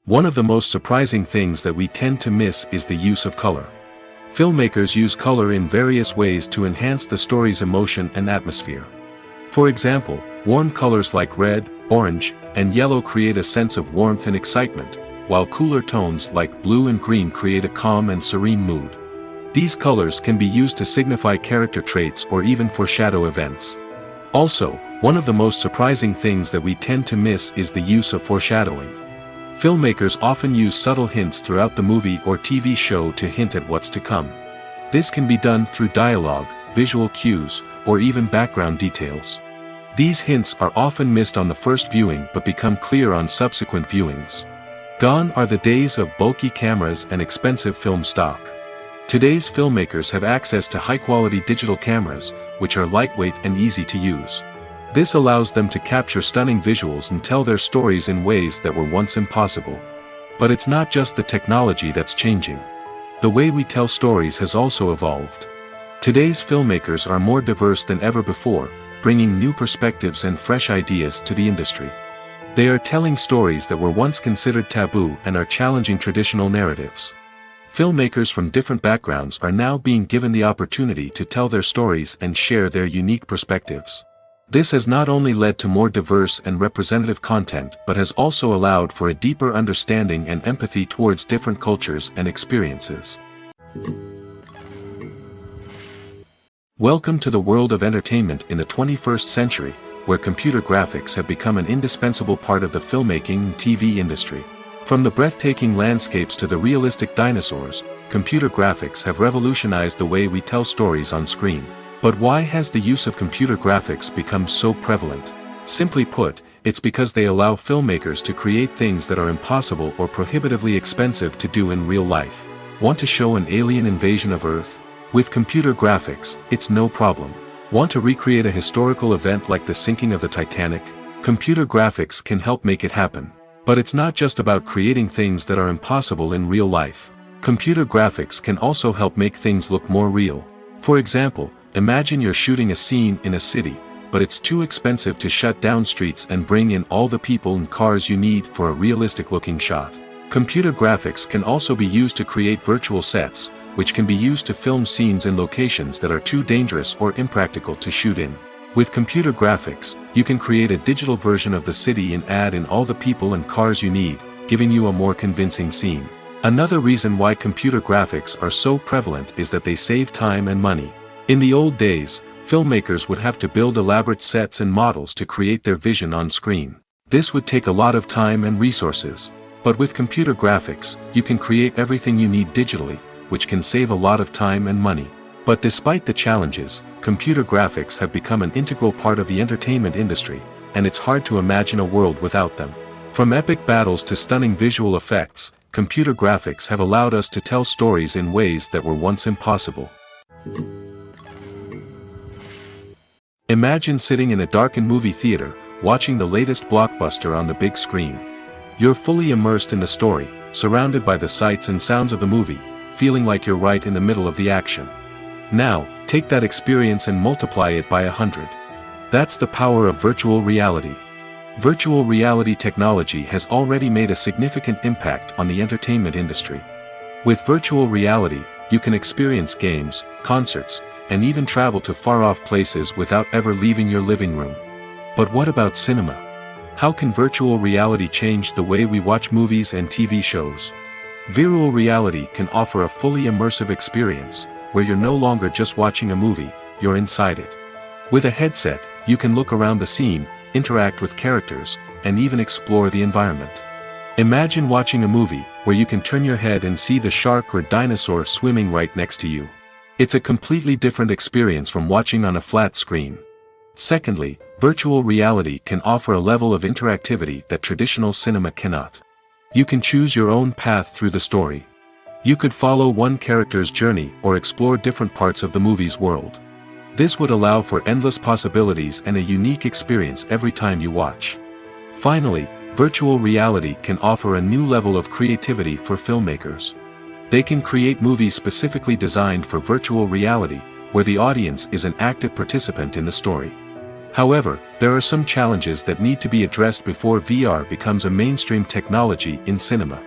One of the most surprising things that we tend to miss is the use of color. Filmmakers use color in various ways to enhance the story's emotion and atmosphere. For example, warm colors like red, orange, and yellow create a sense of warmth and excitement, while cooler tones like blue and green create a calm and serene mood. These colors can be used to signify character traits or even foreshadow events. Also, one of the most surprising things that we tend to miss is the use of foreshadowing. Filmmakers often use subtle hints throughout the movie or TV show to hint at what's to come. This can be done through dialogue, visual cues, or even background details. These hints are often missed on the first viewing but become clear on subsequent viewings. Gone are the days of bulky cameras and expensive film stock. Today's filmmakers have access to high-quality digital cameras, which are lightweight and easy to use. This allows them to capture stunning visuals and tell their stories in ways that were once impossible. But it's not just the technology that's changing. The way we tell stories has also evolved. Today's filmmakers are more diverse than ever before, bringing new perspectives and fresh ideas to the industry. They are telling stories that were once considered taboo and are challenging traditional narratives. Filmmakers from different backgrounds are now being given the opportunity to tell their stories and share their unique perspectives. This has not only led to more diverse and representative content but has also allowed for a deeper understanding and empathy towards different cultures and experiences. Welcome to the world of entertainment in the 21st century, where computer graphics have become an indispensable part of the filmmaking and TV industry. From the breathtaking landscapes to the realistic dinosaurs, computer graphics have revolutionized the way we tell stories on screen. But why has the use of computer graphics become so prevalent? Simply put, it's because they allow filmmakers to create things that are impossible or prohibitively expensive to do in real life. Want to show an alien invasion of Earth? With computer graphics, it's no problem. Want to recreate a historical event like the sinking of the Titanic? Computer graphics can help make it happen. But it's not just about creating things that are impossible in real life. Computer graphics can also help make things look more real. For example, imagine you're shooting a scene in a city, but it's too expensive to shut down streets and bring in all the people and cars you need for a realistic-looking shot. Computer graphics can also be used to create virtual sets, which can be used to film scenes in locations that are too dangerous or impractical to shoot in. With computer graphics, you can create a digital version of the city and add in all the people and cars you need, giving you a more convincing scene. Another reason why computer graphics are so prevalent is that they save time and money. In the old days, filmmakers would have to build elaborate sets and models to create their vision on screen. This would take a lot of time and resources. But with computer graphics, you can create everything you need digitally, which can save a lot of time and money. But despite the challenges, computer graphics have become an integral part of the entertainment industry, and it's hard to imagine a world without them. From epic battles to stunning visual effects, computer graphics have allowed us to tell stories in ways that were once impossible. Imagine sitting in a darkened movie theater, watching the latest blockbuster on the big screen. You're fully immersed in the story, surrounded by the sights and sounds of the movie, feeling like you're right in the middle of the action. Now, take that experience and multiply it by 100. That's the power of virtual reality. Virtual reality technology has already made a significant impact on the entertainment industry. With virtual reality, you can experience games, concerts, and even travel to far-off places without ever leaving your living room. But what about cinema? How can virtual reality change the way we watch movies and TV shows? Virtual reality can offer a fully immersive experience, where you're no longer just watching a movie, you're inside it. With a headset, you can look around the scene, interact with characters, and even explore the environment. Imagine watching a movie, where you can turn your head and see the shark or dinosaur swimming right next to you. It's a completely different experience from watching on a flat screen. Secondly, virtual reality can offer a level of interactivity that traditional cinema cannot. You can choose your own path through the story. You could follow one character's journey or explore different parts of the movie's world. This would allow for endless possibilities and a unique experience every time you watch. Finally, virtual reality can offer a new level of creativity for filmmakers. They can create movies specifically designed for virtual reality, where the audience is an active participant in the story. However, there are some challenges that need to be addressed before VR becomes a mainstream technology in cinema.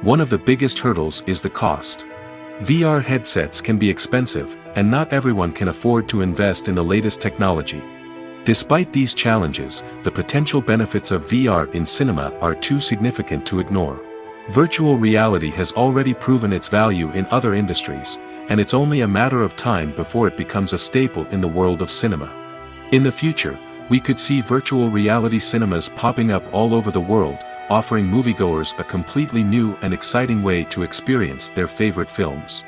One of the biggest hurdles is the cost. VR headsets can be expensive, and not everyone can afford to invest in the latest technology. Despite these challenges, the potential benefits of VR in cinema are too significant to ignore. Virtual reality has already proven its value in other industries, and it's only a matter of time before it becomes a staple in the world of cinema. In the future, we could see virtual reality cinemas popping up all over the world, offering moviegoers a completely new and exciting way to experience their favorite films.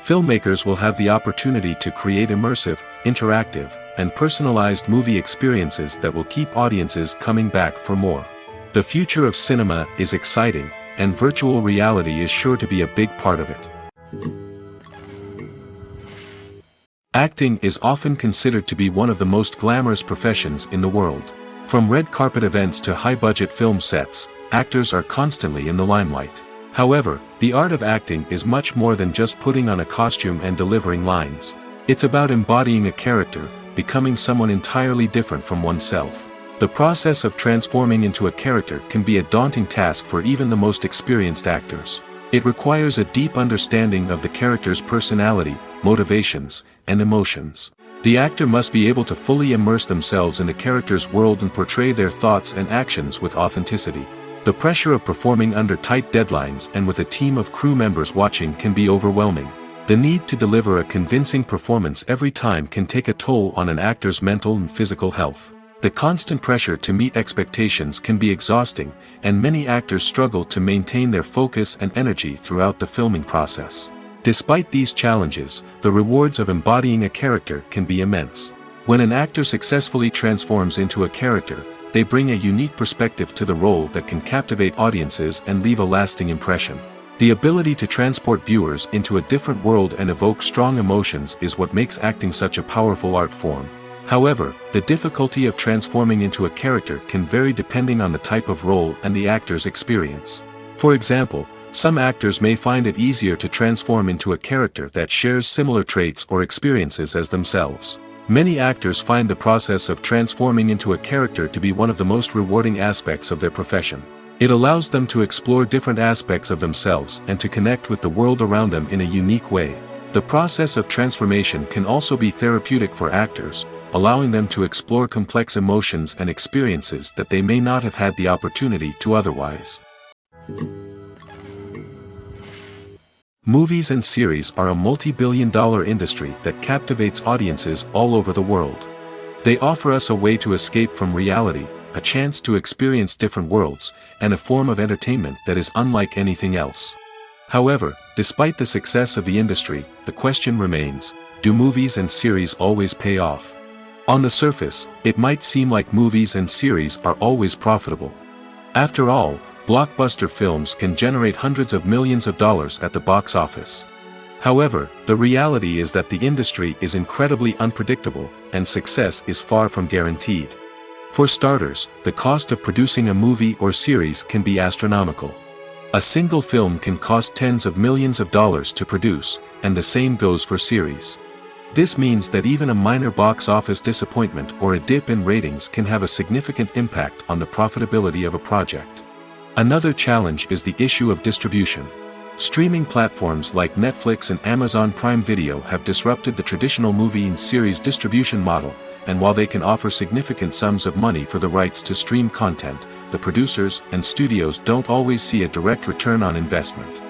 Filmmakers will have the opportunity to create immersive, interactive, and personalized movie experiences that will keep audiences coming back for more. The future of cinema is exciting, and virtual reality is sure to be a big part of it. Acting is often considered to be one of the most glamorous professions in the world. From red carpet events to high-budget film sets, actors are constantly in the limelight. However, the art of acting is much more than just putting on a costume and delivering lines. It's about embodying a character, becoming someone entirely different from oneself. The process of transforming into a character can be a daunting task for even the most experienced actors. It requires a deep understanding of the character's personality, motivations, and emotions. The actor must be able to fully immerse themselves in the character's world and portray their thoughts and actions with authenticity. The pressure of performing under tight deadlines and with a team of crew members watching can be overwhelming. The need to deliver a convincing performance every time can take a toll on an actor's mental and physical health. The constant pressure to meet expectations can be exhausting, and many actors struggle to maintain their focus and energy throughout the filming process. Despite these challenges, the rewards of embodying a character can be immense. When an actor successfully transforms into a character, they bring a unique perspective to the role that can captivate audiences and leave a lasting impression. The ability to transport viewers into a different world and evoke strong emotions is what makes acting such a powerful art form. However, the difficulty of transforming into a character can vary depending on the type of role and the actor's experience. For example, some actors may find it easier to transform into a character that shares similar traits or experiences as themselves. Many actors find the process of transforming into a character to be one of the most rewarding aspects of their profession. It allows them to explore different aspects of themselves and to connect with the world around them in a unique way. The process of transformation can also be therapeutic for actors, allowing them to explore complex emotions and experiences that they may not have had the opportunity to otherwise. Movies and series are a multi-billion-dollar industry that captivates audiences all over the world. They offer us a way to escape from reality, a chance to experience different worlds, and a form of entertainment that is unlike anything else. However, despite the success of the industry, the question remains, do movies and series always pay off? On the surface, it might seem like movies and series are always profitable. After all, blockbuster films can generate hundreds of millions of dollars at the box office. However, the reality is that the industry is incredibly unpredictable, and success is far from guaranteed. For starters, the cost of producing a movie or series can be astronomical. A single film can cost tens of millions of dollars to produce, and the same goes for series. This means that even a minor box office disappointment or a dip in ratings can have a significant impact on the profitability of a project. Another challenge is the issue of distribution. Streaming platforms like Netflix and Amazon Prime Video have disrupted the traditional movie and series distribution model, and while they can offer significant sums of money for the rights to stream content, the producers and studios don't always see a direct return on investment.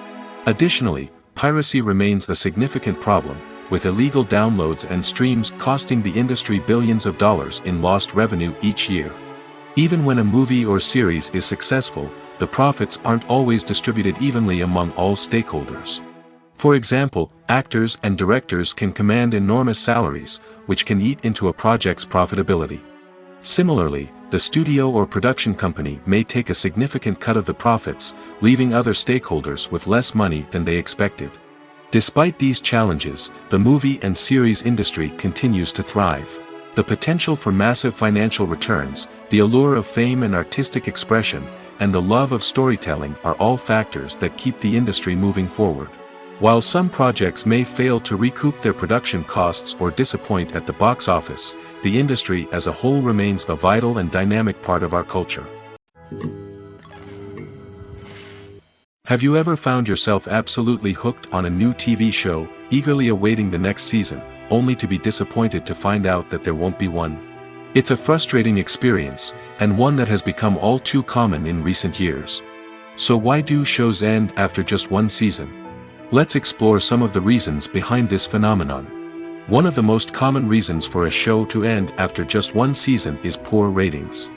Additionally, piracy remains a significant problem, with illegal downloads and streams costing the industry billions of dollars in lost revenue each year. Even when a movie or series is successful, the profits aren't always distributed evenly among all stakeholders. For example, actors and directors can command enormous salaries, which can eat into a project's profitability. Similarly, the studio or production company may take a significant cut of the profits, leaving other stakeholders with less money than they expected. Despite these challenges, the movie and series industry continues to thrive. The potential for massive financial returns, the allure of fame and artistic expression, and the love of storytelling are all factors that keep the industry moving forward. While some projects may fail to recoup their production costs or disappoint at the box office, the industry as a whole remains a vital and dynamic part of our culture. Have you ever found yourself absolutely hooked on a new TV show, eagerly awaiting the next season, only to be disappointed to find out that there won't be one? It's a frustrating experience, and one that has become all too common in recent years. So why do shows end after just one season? Let's explore some of the reasons behind this phenomenon. One of the most common reasons for a show to end after just one season is poor ratings.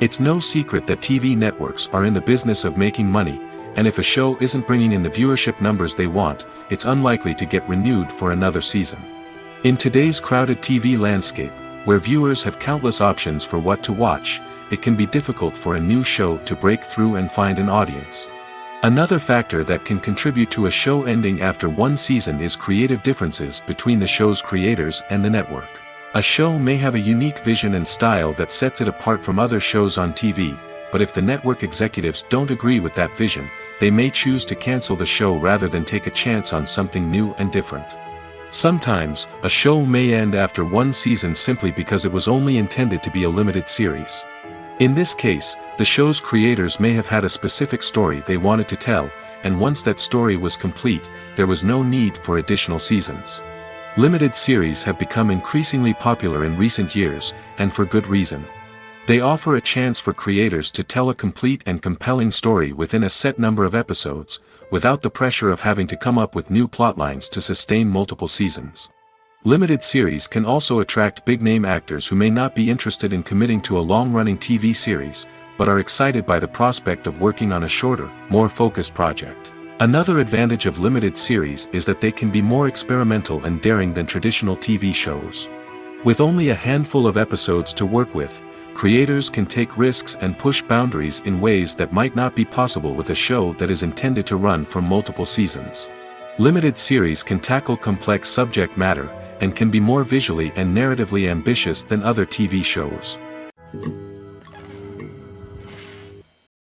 It's no secret that TV networks are in the business of making money, and if a show isn't bringing in the viewership numbers they want, it's unlikely to get renewed for another season. In today's crowded TV landscape, where viewers have countless options for what to watch, it can be difficult for a new show to break through and find an audience. Another factor that can contribute to a show ending after one season is creative differences between the show's creators and the network. A show may have a unique vision and style that sets it apart from other shows on TV, but if the network executives don't agree with that vision, they may choose to cancel the show rather than take a chance on something new and different. Sometimes, a show may end after one season simply because it was only intended to be a limited series. In this case, the show's creators may have had a specific story they wanted to tell, and once that story was complete, there was no need for additional seasons. Limited series have become increasingly popular in recent years, and for good reason. They offer a chance for creators to tell a complete and compelling story within a set number of episodes, without the pressure of having to come up with new plotlines to sustain multiple seasons. Limited series can also attract big-name actors who may not be interested in committing to a long-running TV series, but are excited by the prospect of working on a shorter, more focused project. Another advantage of limited series is that they can be more experimental and daring than traditional TV shows. With only a handful of episodes to work with, creators can take risks and push boundaries in ways that might not be possible with a show that is intended to run for multiple seasons. Limited series can tackle complex subject matter, and can be more visually and narratively ambitious than other TV shows.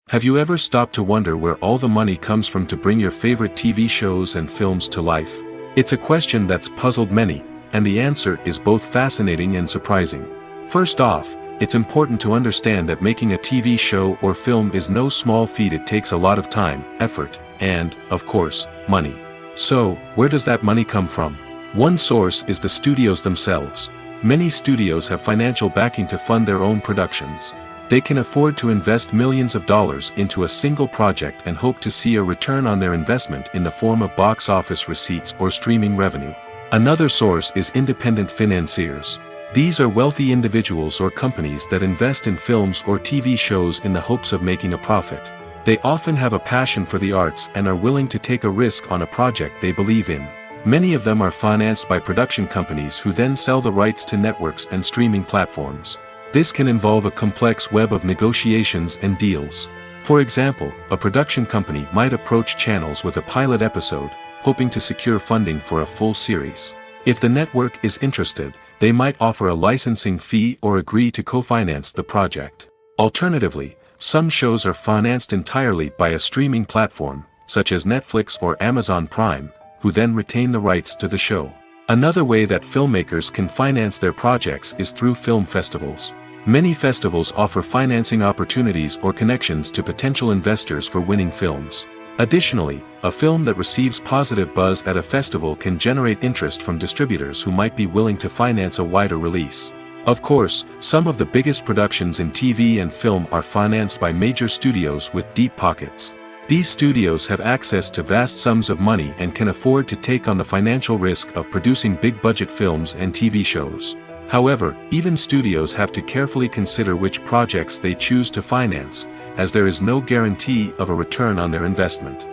Have you ever stopped to wonder where all the money comes from to bring your favorite TV shows and films to life? It's a question that's puzzled many, and the answer is both fascinating and surprising. First off, it's important to understand that making a TV show or film is no small feat. It takes a lot of time, effort, and, of course, money. So, where does that money come from? One source is the studios themselves. Many studios have financial backing to fund their own productions. They can afford to invest millions of dollars into a single project and hope to see a return on their investment in the form of box office receipts or streaming revenue. Another source is independent financiers. These are wealthy individuals or companies that invest in films or TV shows in the hopes of making a profit. They often have a passion for the arts and are willing to take a risk on a project they believe in. Many of them are financed by production companies who then sell the rights to networks and streaming platforms. This can involve a complex web of negotiations and deals. For example, a production company might approach channels with a pilot episode, hoping to secure funding for a full series. If the network is interested, they might offer a licensing fee or agree to co-finance the project. Alternatively, some shows are financed entirely by a streaming platform, such as Netflix or Amazon Prime, who then retain the rights to the show. Another way that filmmakers can finance their projects is through film festivals. Many festivals offer financing opportunities or connections to potential investors for winning films. Additionally, a film that receives positive buzz at a festival can generate interest from distributors who might be willing to finance a wider release. Of course, some of the biggest productions in TV and film are financed by major studios with deep pockets. These studios have access to vast sums of money and can afford to take on the financial risk of producing big-budget films and TV shows. However, even studios have to carefully consider which projects they choose to finance, as there is no guarantee of a return on their investment.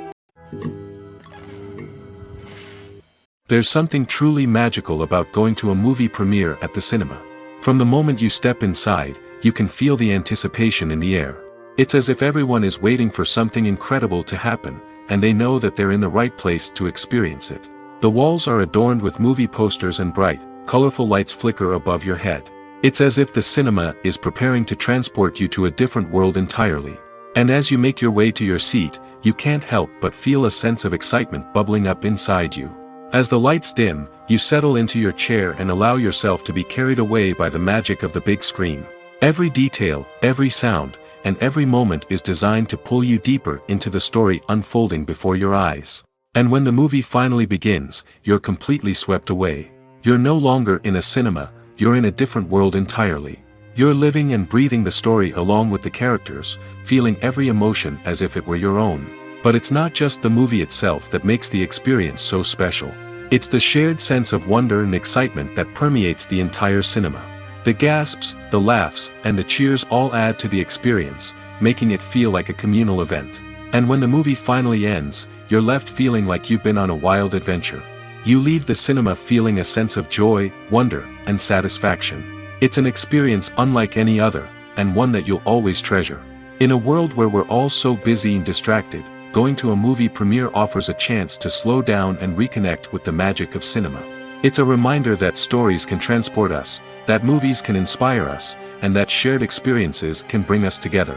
There's something truly magical about going to a movie premiere at the cinema. From the moment you step inside, you can feel the anticipation in the air. It's as if everyone is waiting for something incredible to happen, and they know that they're in the right place to experience it. The walls are adorned with movie posters and bright, colorful lights flicker above your head. It's as if the cinema is preparing to transport you to a different world entirely. And as you make your way to your seat, you can't help but feel a sense of excitement bubbling up inside you. As the lights dim, you settle into your chair and allow yourself to be carried away by the magic of the big screen. Every detail, every sound, and every moment is designed to pull you deeper into the story unfolding before your eyes. And when the movie finally begins, you're completely swept away. You're no longer in a cinema, you're in a different world entirely. You're living and breathing the story along with the characters, feeling every emotion as if it were your own. But it's not just the movie itself that makes the experience so special. It's the shared sense of wonder and excitement that permeates the entire cinema. The gasps, the laughs, and the cheers all add to the experience, making it feel like a communal event. And when the movie finally ends, you're left feeling like you've been on a wild adventure. You leave the cinema feeling a sense of joy, wonder, and satisfaction. It's an experience unlike any other, and one that you'll always treasure. In a world where we're all so busy and distracted, going to a movie premiere offers a chance to slow down and reconnect with the magic of cinema. It's a reminder that stories can transport us, that movies can inspire us, and that shared experiences can bring us together.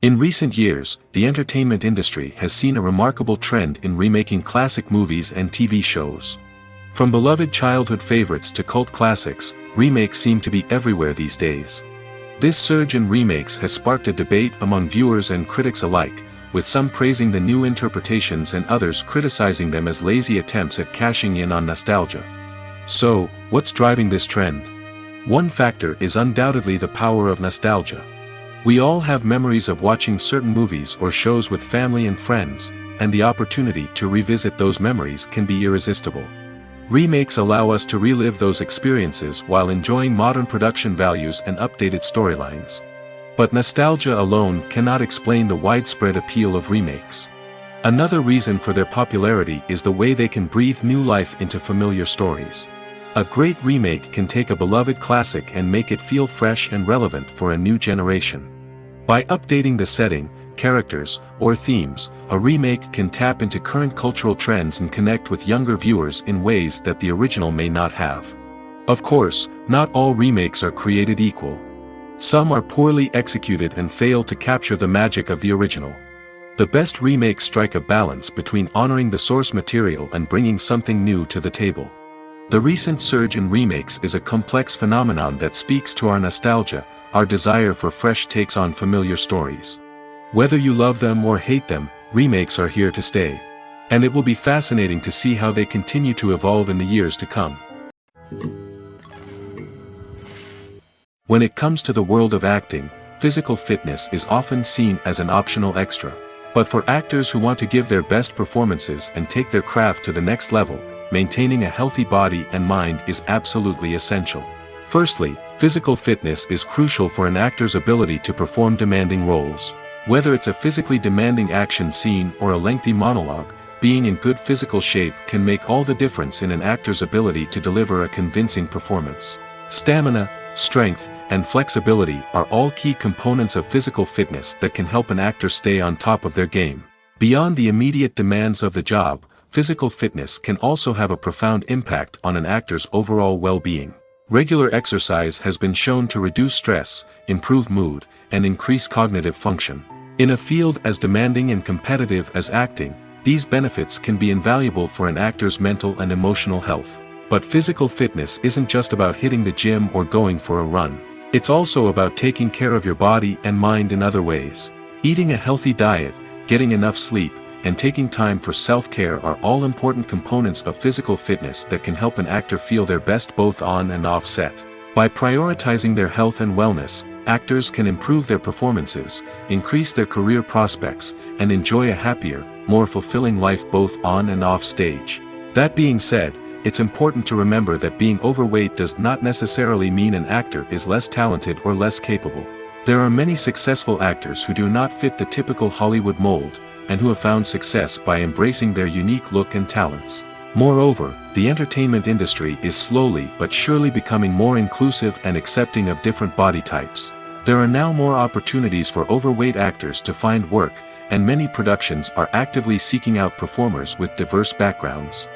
In recent years, the entertainment industry has seen a remarkable trend in remaking classic movies and TV shows. From beloved childhood favorites to cult classics, remakes seem to be everywhere these days. This surge in remakes has sparked a debate among viewers and critics alike, with some praising the new interpretations and others criticizing them as lazy attempts at cashing in on nostalgia. So, what's driving this trend? One factor is undoubtedly the power of nostalgia. We all have memories of watching certain movies or shows with family and friends, and the opportunity to revisit those memories can be irresistible. Remakes allow us to relive those experiences while enjoying modern production values and updated storylines. But nostalgia alone cannot explain the widespread appeal of remakes. Another reason for their popularity is the way they can breathe new life into familiar stories. A great remake can take a beloved classic and make it feel fresh and relevant for a new generation. By updating the setting, characters, or themes, a remake can tap into current cultural trends and connect with younger viewers in ways that the original may not have. Of course, not all remakes are created equal. Some are poorly executed and fail to capture the magic of the original. The best remakes strike a balance between honoring the source material and bringing something new to the table. The recent surge in remakes is a complex phenomenon that speaks to our nostalgia, our desire for fresh takes on familiar stories. Whether you love them or hate them, remakes are here to stay. And it will be fascinating to see how they continue to evolve in the years to come. When it comes to the world of acting, physical fitness is often seen as an optional extra. But for actors who want to give their best performances and take their craft to the next level, maintaining a healthy body and mind is absolutely essential. Firstly, physical fitness is crucial for an actor's ability to perform demanding roles. Whether it's a physically demanding action scene or a lengthy monologue, being in good physical shape can make all the difference in an actor's ability to deliver a convincing performance. Stamina, strength, and flexibility are all key components of physical fitness that can help an actor stay on top of their game. Beyond the immediate demands of the job, physical fitness can also have a profound impact on an actor's overall well-being. Regular exercise has been shown to reduce stress, improve mood, and increase cognitive function. In a field as demanding and competitive as acting, these benefits can be invaluable for an actor's mental and emotional health. But physical fitness isn't just about hitting the gym or going for a run. It's also about taking care of your body and mind in other ways. Eating a healthy diet, getting enough sleep, and taking time for self-care are all important components of physical fitness that can help an actor feel their best both on and off set. By prioritizing their health and wellness, actors can improve their performances, increase their career prospects, and enjoy a happier, more fulfilling life both on and off stage. That being said, it's important to remember that being overweight does not necessarily mean an actor is less talented or less capable. There are many successful actors who do not fit the typical Hollywood mold, and who have found success by embracing their unique look and talents. Moreover, the entertainment industry is slowly but surely becoming more inclusive and accepting of different body types. There are now more opportunities for overweight actors to find work, and many productions are actively seeking out performers with diverse backgrounds.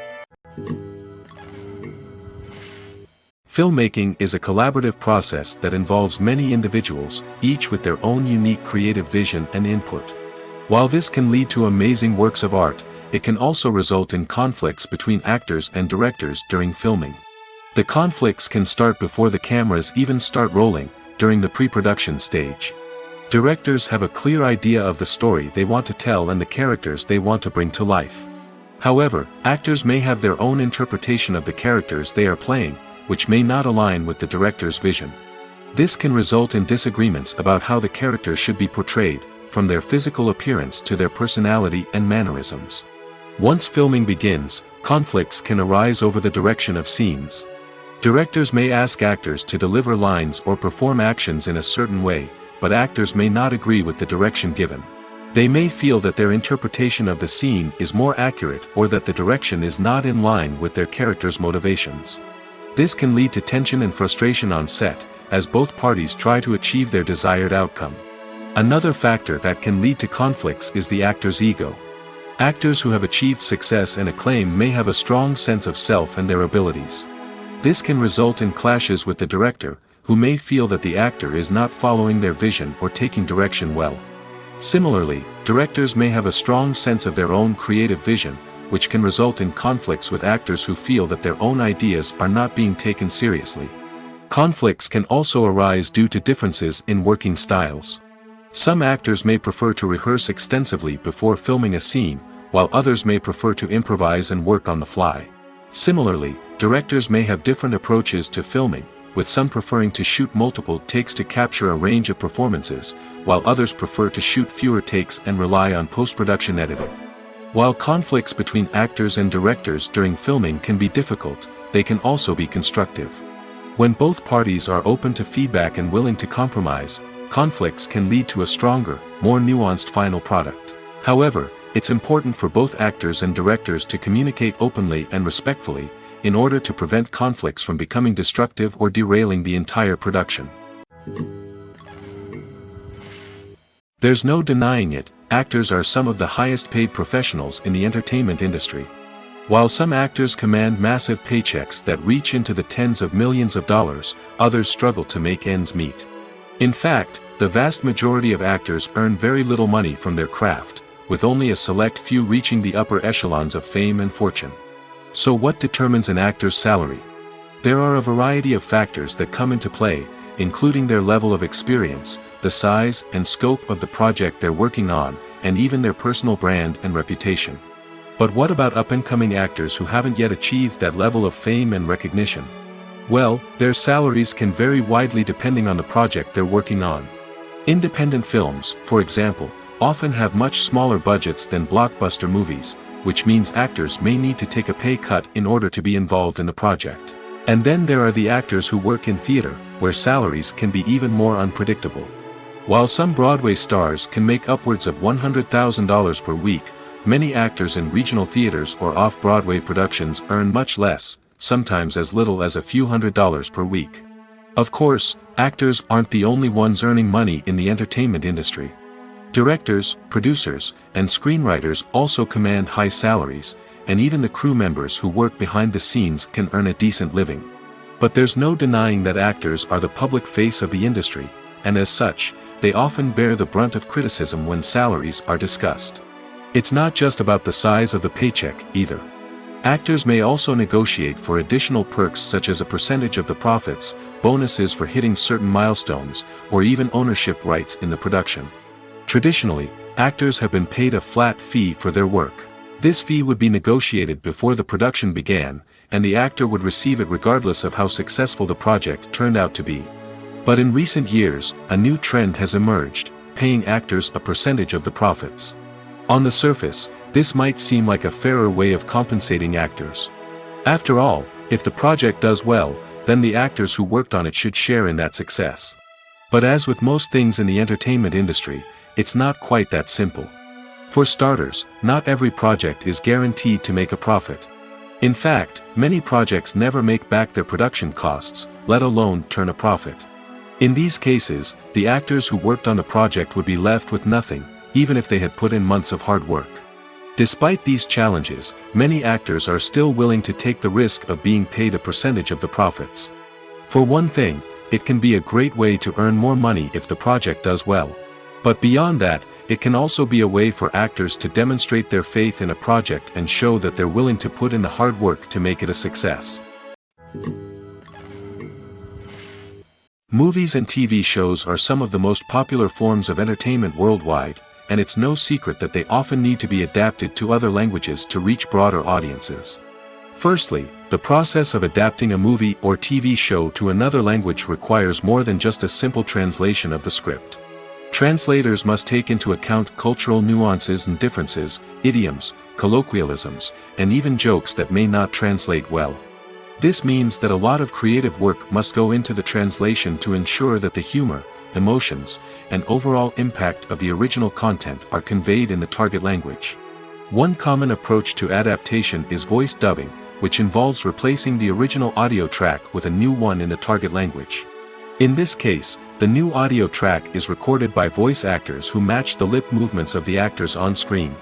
Filmmaking is a collaborative process that involves many individuals, each with their own unique creative vision and input. While this can lead to amazing works of art, it can also result in conflicts between actors and directors during filming. The conflicts can start before the cameras even start rolling, during the pre-production stage. Directors have a clear idea of the story they want to tell and the characters they want to bring to life. However, actors may have their own interpretation of the characters they are playing, which may not align with the director's vision. This can result in disagreements about how the character should be portrayed, from their physical appearance to their personality and mannerisms. Once filming begins, conflicts can arise over the direction of scenes. Directors may ask actors to deliver lines or perform actions in a certain way, but actors may not agree with the direction given. They may feel that their interpretation of the scene is more accurate or that the direction is not in line with their character's motivations. This can lead to tension and frustration on set, as both parties try to achieve their desired outcome. Another factor that can lead to conflicts is the actor's ego. Actors who have achieved success and acclaim may have a strong sense of self and their abilities. This can result in clashes with the director, who may feel that the actor is not following their vision or taking direction well. Similarly, directors may have a strong sense of their own creative vision, which can result in conflicts with actors who feel that their own ideas are not being taken seriously. Conflicts can also arise due to differences in working styles. Some actors may prefer to rehearse extensively before filming a scene, while others may prefer to improvise and work on the fly. Similarly, directors may have different approaches to filming, with some preferring to shoot multiple takes to capture a range of performances, while others prefer to shoot fewer takes and rely on post-production editing. While conflicts between actors and directors during filming can be difficult, they can also be constructive. When both parties are open to feedback and willing to compromise, conflicts can lead to a stronger, more nuanced final product. However, it's important for both actors and directors to communicate openly and respectfully, in order to prevent conflicts from becoming destructive or derailing the entire production. There's no denying it, actors are some of the highest paid professionals in the entertainment industry. While some actors command massive paychecks that reach into the tens of millions of dollars, others struggle to make ends meet. In fact, the vast majority of actors earn very little money from their craft, with only a select few reaching the upper echelons of fame and fortune. So what determines an actor's salary? There are a variety of factors that come into play, including their level of experience, the size and scope of the project they're working on, and even their personal brand and reputation. But what about up-and-coming actors who haven't yet achieved that level of fame and recognition? Well, their salaries can vary widely depending on the project they're working on. Independent films, for example, often have much smaller budgets than blockbuster movies, which means actors may need to take a pay cut in order to be involved in the project. And then there are the actors who work in theater, where salaries can be even more unpredictable. While some Broadway stars can make upwards of $100,000 per week, many actors in regional theaters or off-Broadway productions earn much less, sometimes as little as a few $100s per week. Of course, actors aren't the only ones earning money in the entertainment industry. Directors, producers, and screenwriters also command high salaries, and even the crew members who work behind the scenes can earn a decent living. But there's no denying that actors are the public face of the industry, and as such, they often bear the brunt of criticism when salaries are discussed. It's not just about the size of the paycheck, either. Actors may also negotiate for additional perks such as a percentage of the profits, bonuses for hitting certain milestones, or even ownership rights in the production. Traditionally, actors have been paid a flat fee for their work. This fee would be negotiated before the production began, and the actor would receive it regardless of how successful the project turned out to be. But in recent years, a new trend has emerged, paying actors a percentage of the profits. On the surface, this might seem like a fairer way of compensating actors. After all, if the project does well, then the actors who worked on it should share in that success. But as with most things in the entertainment industry, it's not quite that simple. For starters, not every project is guaranteed to make a profit. In fact, many projects never make back their production costs, let alone turn a profit. In these cases, the actors who worked on the project would be left with nothing, even if they had put in months of hard work. Despite these challenges, many actors are still willing to take the risk of being paid a percentage of the profits. For one thing, it can be a great way to earn more money if the project does well. But beyond that, it can also be a way for actors to demonstrate their faith in a project and show that they're willing to put in the hard work to make it a success. Movies and TV shows are some of the most popular forms of entertainment worldwide, and it's no secret that they often need to be adapted to other languages to reach broader audiences. Firstly, the process of adapting a movie or TV show to another language requires more than just a simple translation of the script. Translators must take into account cultural nuances and differences, idioms, colloquialisms, and even jokes that may not translate well. This means that a lot of creative work must go into the translation to ensure that the humor, emotions, and overall impact of the original content are conveyed in the target language. One common approach to adaptation is voice dubbing, which involves replacing the original audio track with a new one in the target language. In this case, the new audio track is recorded by voice actors who match the lip movements of the actors on screen.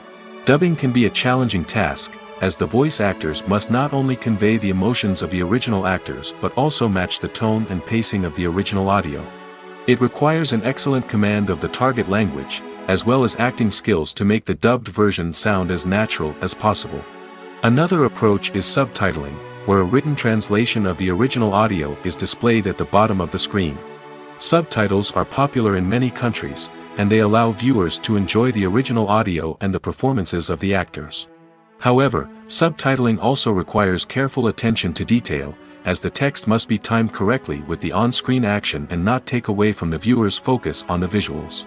Dubbing can be a challenging task, as the voice actors must not only convey the emotions of the original actors but also match the tone and pacing of the original audio. It requires an excellent command of the target language, as well as acting skills to make the dubbed version sound as natural as possible. Another approach is subtitling, where a written translation of the original audio is displayed at the bottom of the screen. Subtitles are popular in many countries, and they allow viewers to enjoy the original audio and the performances of the actors. However, subtitling also requires careful attention to detail, as the text must be timed correctly with the on-screen action and not take away from the viewer's focus on the visuals.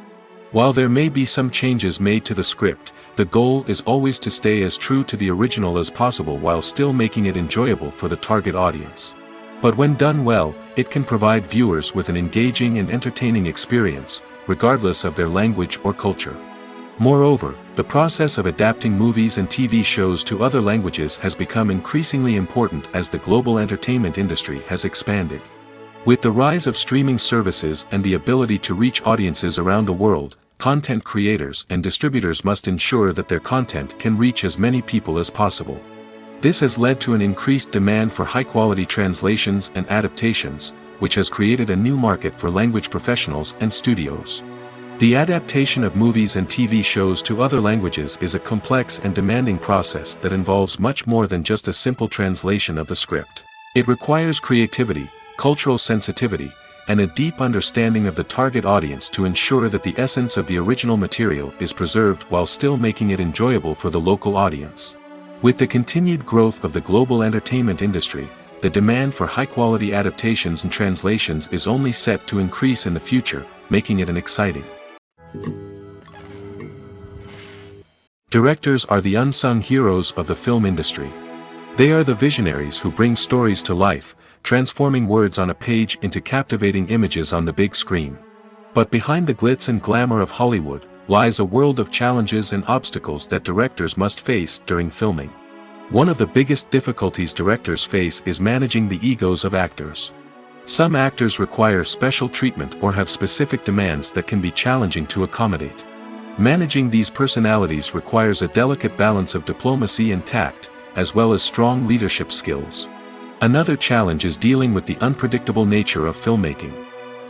While there may be some changes made to the script, the goal is always to stay as true to the original as possible while still making it enjoyable for the target audience. But when done well, it can provide viewers with an engaging and entertaining experience, regardless of their language or culture. Moreover, the process of adapting movies and TV shows to other languages has become increasingly important as the global entertainment industry has expanded. With the rise of streaming services and the ability to reach audiences around the world, content creators and distributors must ensure that their content can reach as many people as possible. This has led to an increased demand for high-quality translations and adaptations, which has created a new market for language professionals and studios. The adaptation of movies and TV shows to other languages is a complex and demanding process that involves much more than just a simple translation of the script. It requires creativity, cultural sensitivity, and a deep understanding of the target audience to ensure that the essence of the original material is preserved while still making it enjoyable for the local audience. With the continued growth of the global entertainment industry, the demand for high-quality adaptations and translations is only set to increase in the future, making it exciting. Directors are the unsung heroes of the film industry. They are the visionaries who bring stories to life, transforming words on a page into captivating images on the big screen. But behind the glitz and glamour of Hollywood, lies a world of challenges and obstacles that directors must face during filming. One of the biggest difficulties directors face is managing the egos of actors. Some actors require special treatment or have specific demands that can be challenging to accommodate. Managing these personalities requires a delicate balance of diplomacy and tact, as well as strong leadership skills. Another challenge is dealing with the unpredictable nature of filmmaking.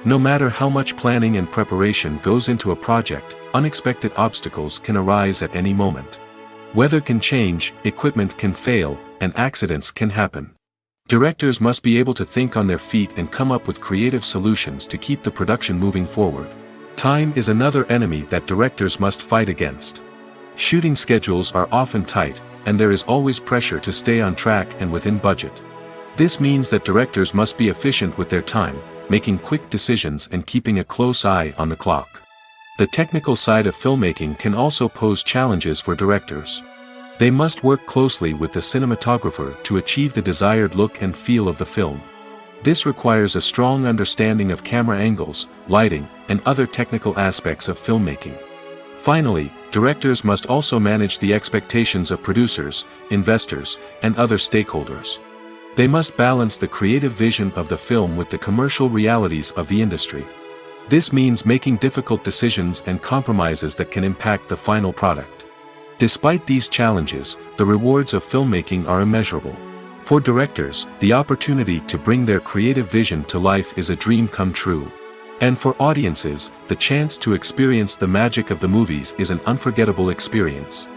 No matter how much planning and preparation goes into a project, unexpected obstacles can arise at any moment. Weather can change, equipment can fail, and accidents can happen. Directors must be able to think on their feet and come up with creative solutions to keep the production moving forward. Time is another enemy that directors must fight against. Shooting schedules are often tight, and there is always pressure to stay on track and within budget. This means that directors must be efficient with their time, making quick decisions and keeping a close eye on the clock. The technical side of filmmaking can also pose challenges for directors. They must work closely with the cinematographer to achieve the desired look and feel of the film. This requires a strong understanding of camera angles, lighting, and other technical aspects of filmmaking. Finally, directors must also manage the expectations of producers, investors, and other stakeholders. They must balance the creative vision of the film with the commercial realities of the industry. This means making difficult decisions and compromises that can impact the final product. Despite these challenges, the rewards of filmmaking are immeasurable. For directors, the opportunity to bring their creative vision to life is a dream come true. And for audiences, the chance to experience the magic of the movies is an unforgettable experience.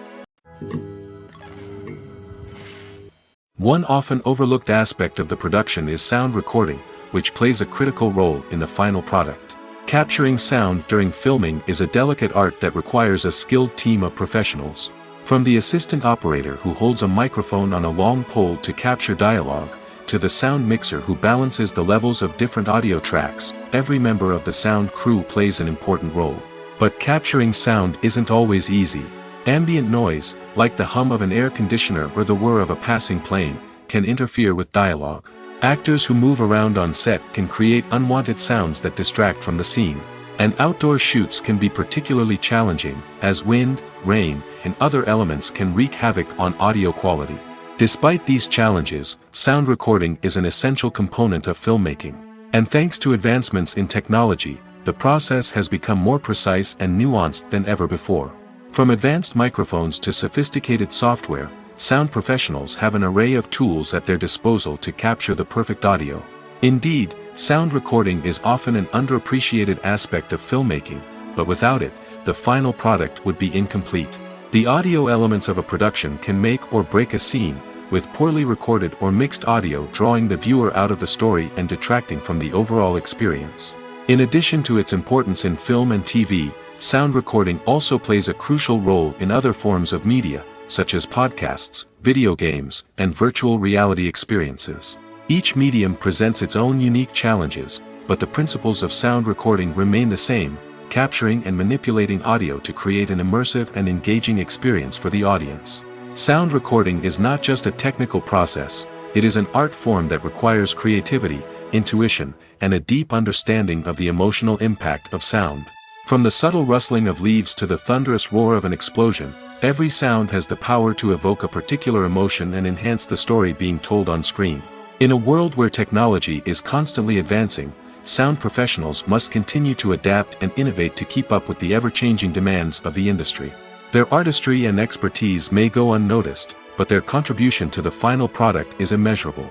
One often overlooked aspect of the production is sound recording, which plays a critical role in the final product. Capturing sound during filming is a delicate art that requires a skilled team of professionals. From the assistant operator who holds a microphone on a long pole to capture dialogue, to the sound mixer who balances the levels of different audio tracks, every member of the sound crew plays an important role. But capturing sound isn't always easy. Ambient noise, like the hum of an air conditioner or the whir of a passing plane, can interfere with dialogue. Actors who move around on set can create unwanted sounds that distract from the scene. And outdoor shoots can be particularly challenging, as wind, rain, and other elements can wreak havoc on audio quality. Despite these challenges, sound recording is an essential component of filmmaking. And thanks to advancements in technology, the process has become more precise and nuanced than ever before. From advanced microphones to sophisticated software, sound professionals have an array of tools at their disposal to capture the perfect audio. Indeed, sound recording is often an underappreciated aspect of filmmaking, but without it, the final product would be incomplete. The audio elements of a production can make or break a scene, with poorly recorded or mixed audio drawing the viewer out of the story and detracting from the overall experience. In addition to its importance in film and TV, sound recording also plays a crucial role in other forms of media, such as podcasts, video games, and virtual reality experiences. Each medium presents its own unique challenges, but the principles of sound recording remain the same, capturing and manipulating audio to create an immersive and engaging experience for the audience. Sound recording is not just a technical process, it is an art form that requires creativity, intuition, and a deep understanding of the emotional impact of sound. From the subtle rustling of leaves to the thunderous roar of an explosion, every sound has the power to evoke a particular emotion and enhance the story being told on screen. In a world where technology is constantly advancing, sound professionals must continue to adapt and innovate to keep up with the ever-changing demands of the industry. Their artistry and expertise may go unnoticed, but their contribution to the final product is immeasurable.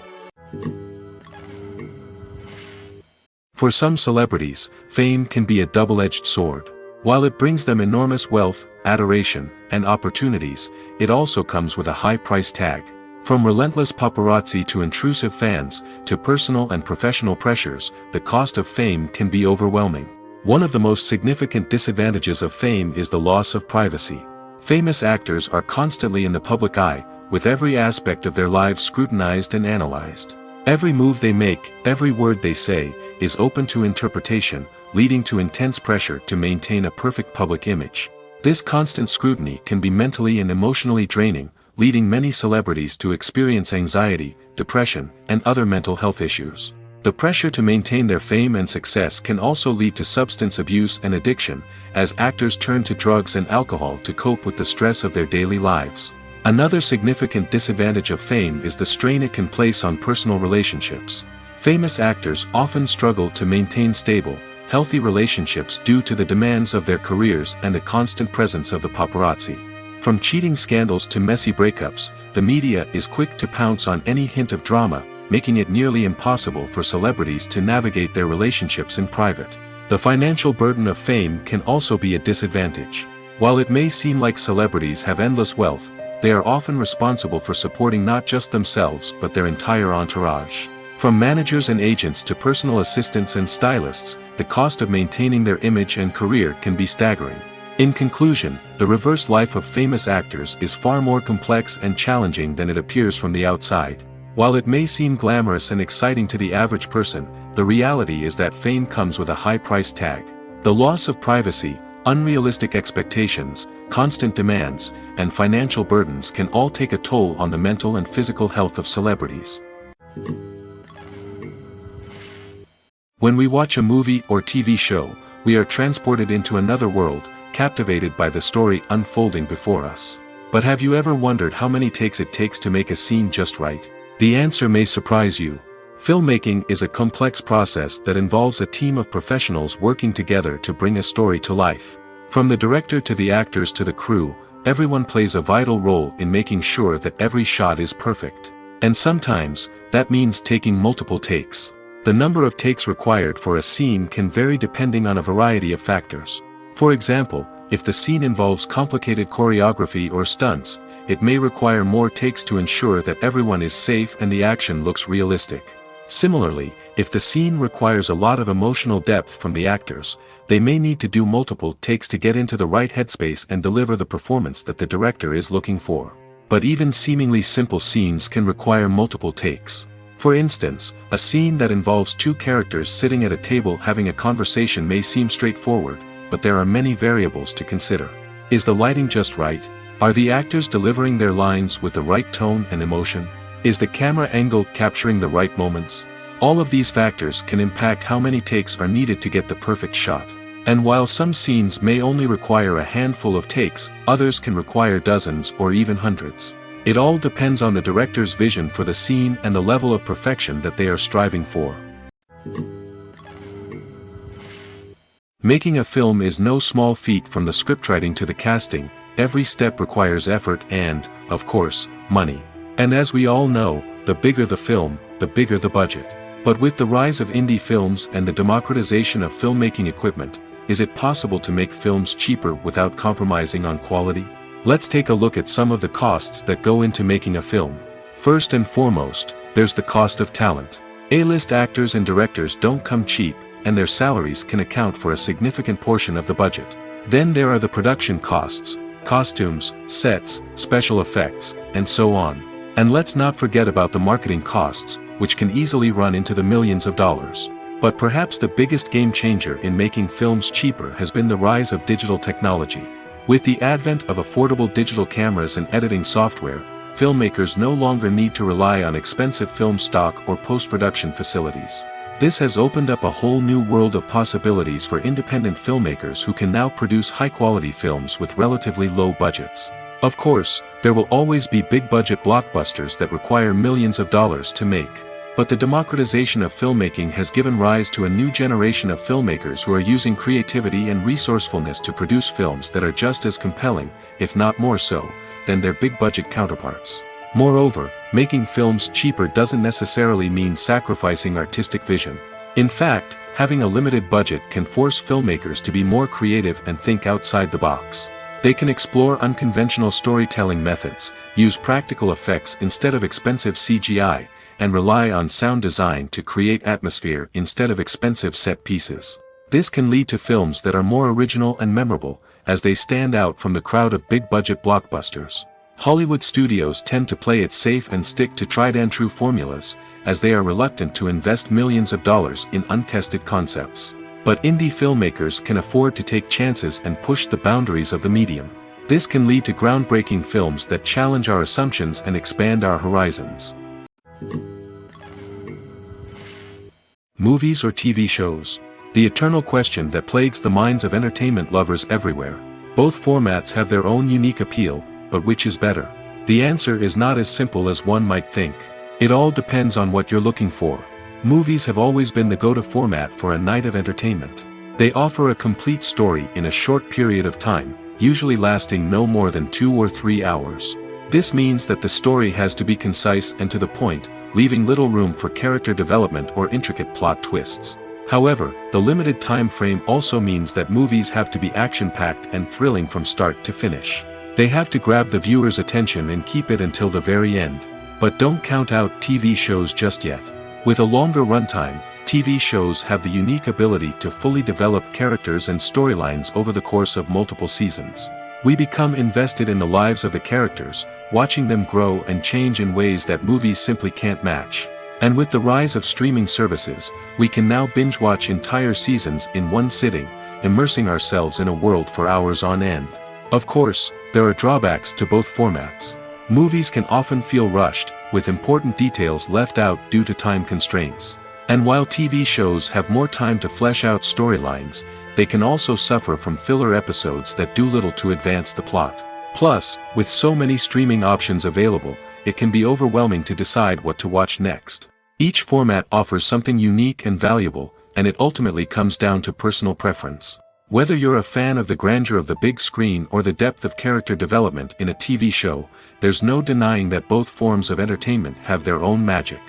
For some celebrities, fame can be a double-edged sword. While it brings them enormous wealth, adoration, and opportunities, it also comes with a high price tag. From relentless paparazzi to intrusive fans, to personal and professional pressures, the cost of fame can be overwhelming. One of the most significant disadvantages of fame is the loss of privacy. Famous actors are constantly in the public eye, with every aspect of their lives scrutinized and analyzed. Every move they make, every word they say, is open to interpretation, leading to intense pressure to maintain a perfect public image. This constant scrutiny can be mentally and emotionally draining, leading many celebrities to experience anxiety, depression, and other mental health issues. The pressure to maintain their fame and success can also lead to substance abuse and addiction, as actors turn to drugs and alcohol to cope with the stress of their daily lives. Another significant disadvantage of fame is the strain it can place on personal relationships. Famous actors often struggle to maintain stable, healthy relationships due to the demands of their careers and the constant presence of the paparazzi. From cheating scandals to messy breakups, the media is quick to pounce on any hint of drama, making it nearly impossible for celebrities to navigate their relationships in private. The financial burden of fame can also be a disadvantage. While it may seem like celebrities have endless wealth, they are often responsible for supporting not just themselves but their entire entourage. From managers and agents to personal assistants and stylists, the cost of maintaining their image and career can be staggering. In conclusion, the reverse life of famous actors is far more complex and challenging than it appears from the outside. While it may seem glamorous and exciting to the average person, the reality is that fame comes with a high price tag. The loss of privacy, unrealistic expectations, constant demands, and financial burdens can all take a toll on the mental and physical health of celebrities. When we watch a movie or TV show, we are transported into another world, captivated by the story unfolding before us. But have you ever wondered how many takes it takes to make a scene just right? The answer may surprise you. Filmmaking is a complex process that involves a team of professionals working together to bring a story to life. From the director to the actors to the crew, everyone plays a vital role in making sure that every shot is perfect. And sometimes, that means taking multiple takes. The number of takes required for a scene can vary depending on a variety of factors. For example, if the scene involves complicated choreography or stunts, it may require more takes to ensure that everyone is safe and the action looks realistic. Similarly, if the scene requires a lot of emotional depth from the actors, they may need to do multiple takes to get into the right headspace and deliver the performance that the director is looking for. But even seemingly simple scenes can require multiple takes. For instance, a scene that involves two characters sitting at a table having a conversation may seem straightforward, but there are many variables to consider. Is the lighting just right? Are the actors delivering their lines with the right tone and emotion? Is the camera angle capturing the right moments? All of these factors can impact how many takes are needed to get the perfect shot. And while some scenes may only require a handful of takes, others can require dozens or even hundreds. It all depends on the director's vision for the scene and the level of perfection that they are striving for. Making a film is no small feat. From the scriptwriting to the casting, every step requires effort and, of course, money. And as we all know, the bigger the film, the bigger the budget. But with the rise of indie films and the democratization of filmmaking equipment, is it possible to make films cheaper without compromising on quality? Let's take a look at some of the costs that go into making a film. First and foremost, there's the cost of talent. A-list actors and directors don't come cheap, and their salaries can account for a significant portion of the budget. Then there are the production costs, costumes, sets, special effects, and so on. And let's not forget about the marketing costs, which can easily run into the millions of dollars. But perhaps the biggest game changer in making films cheaper has been the rise of digital technology. With the advent of affordable digital cameras and editing software, filmmakers no longer need to rely on expensive film stock or post-production facilities. This has opened up a whole new world of possibilities for independent filmmakers who can now produce high-quality films with relatively low budgets. Of course, there will always be big-budget blockbusters that require millions of dollars to make. But the democratization of filmmaking has given rise to a new generation of filmmakers who are using creativity and resourcefulness to produce films that are just as compelling, if not more so, than their big-budget counterparts. Moreover, making films cheaper doesn't necessarily mean sacrificing artistic vision. In fact, having a limited budget can force filmmakers to be more creative and think outside the box. They can explore unconventional storytelling methods, use practical effects instead of expensive CGI, and rely on sound design to create atmosphere instead of expensive set pieces. This can lead to films that are more original and memorable, as they stand out from the crowd of big-budget blockbusters. Hollywood studios tend to play it safe and stick to tried-and-true formulas, as they are reluctant to invest millions of dollars in untested concepts. But indie filmmakers can afford to take chances and push the boundaries of the medium. This can lead to groundbreaking films that challenge our assumptions and expand our horizons. Movies or TV shows? The eternal question that plagues the minds of entertainment lovers everywhere. Both formats have their own unique appeal, but which is better? The answer is not as simple as one might think. It all depends on what you're looking for. Movies have always been the go-to format for a night of entertainment. They offer a complete story in a short period of time, usually lasting no more than 2 or 3 hours. This means that the story has to be concise and to the point, leaving little room for character development or intricate plot twists. However, the limited time frame also means that movies have to be action-packed and thrilling from start to finish. They have to grab the viewer's attention and keep it until the very end. But don't count out TV shows just yet. With a longer runtime, TV shows have the unique ability to fully develop characters and storylines over the course of multiple seasons. We become invested in the lives of the characters, watching them grow and change in ways that movies simply can't match. And with the rise of streaming services, we can now binge-watch entire seasons in one sitting, immersing ourselves in a world for hours on end. Of course, there are drawbacks to both formats. Movies can often feel rushed, with important details left out due to time constraints. And while TV shows have more time to flesh out storylines, they can also suffer from filler episodes that do little to advance the plot. Plus, with so many streaming options available, it can be overwhelming to decide what to watch next. Each format offers something unique and valuable, and it ultimately comes down to personal preference. Whether you're a fan of the grandeur of the big screen or the depth of character development in a TV show, there's no denying that both forms of entertainment have their own magic.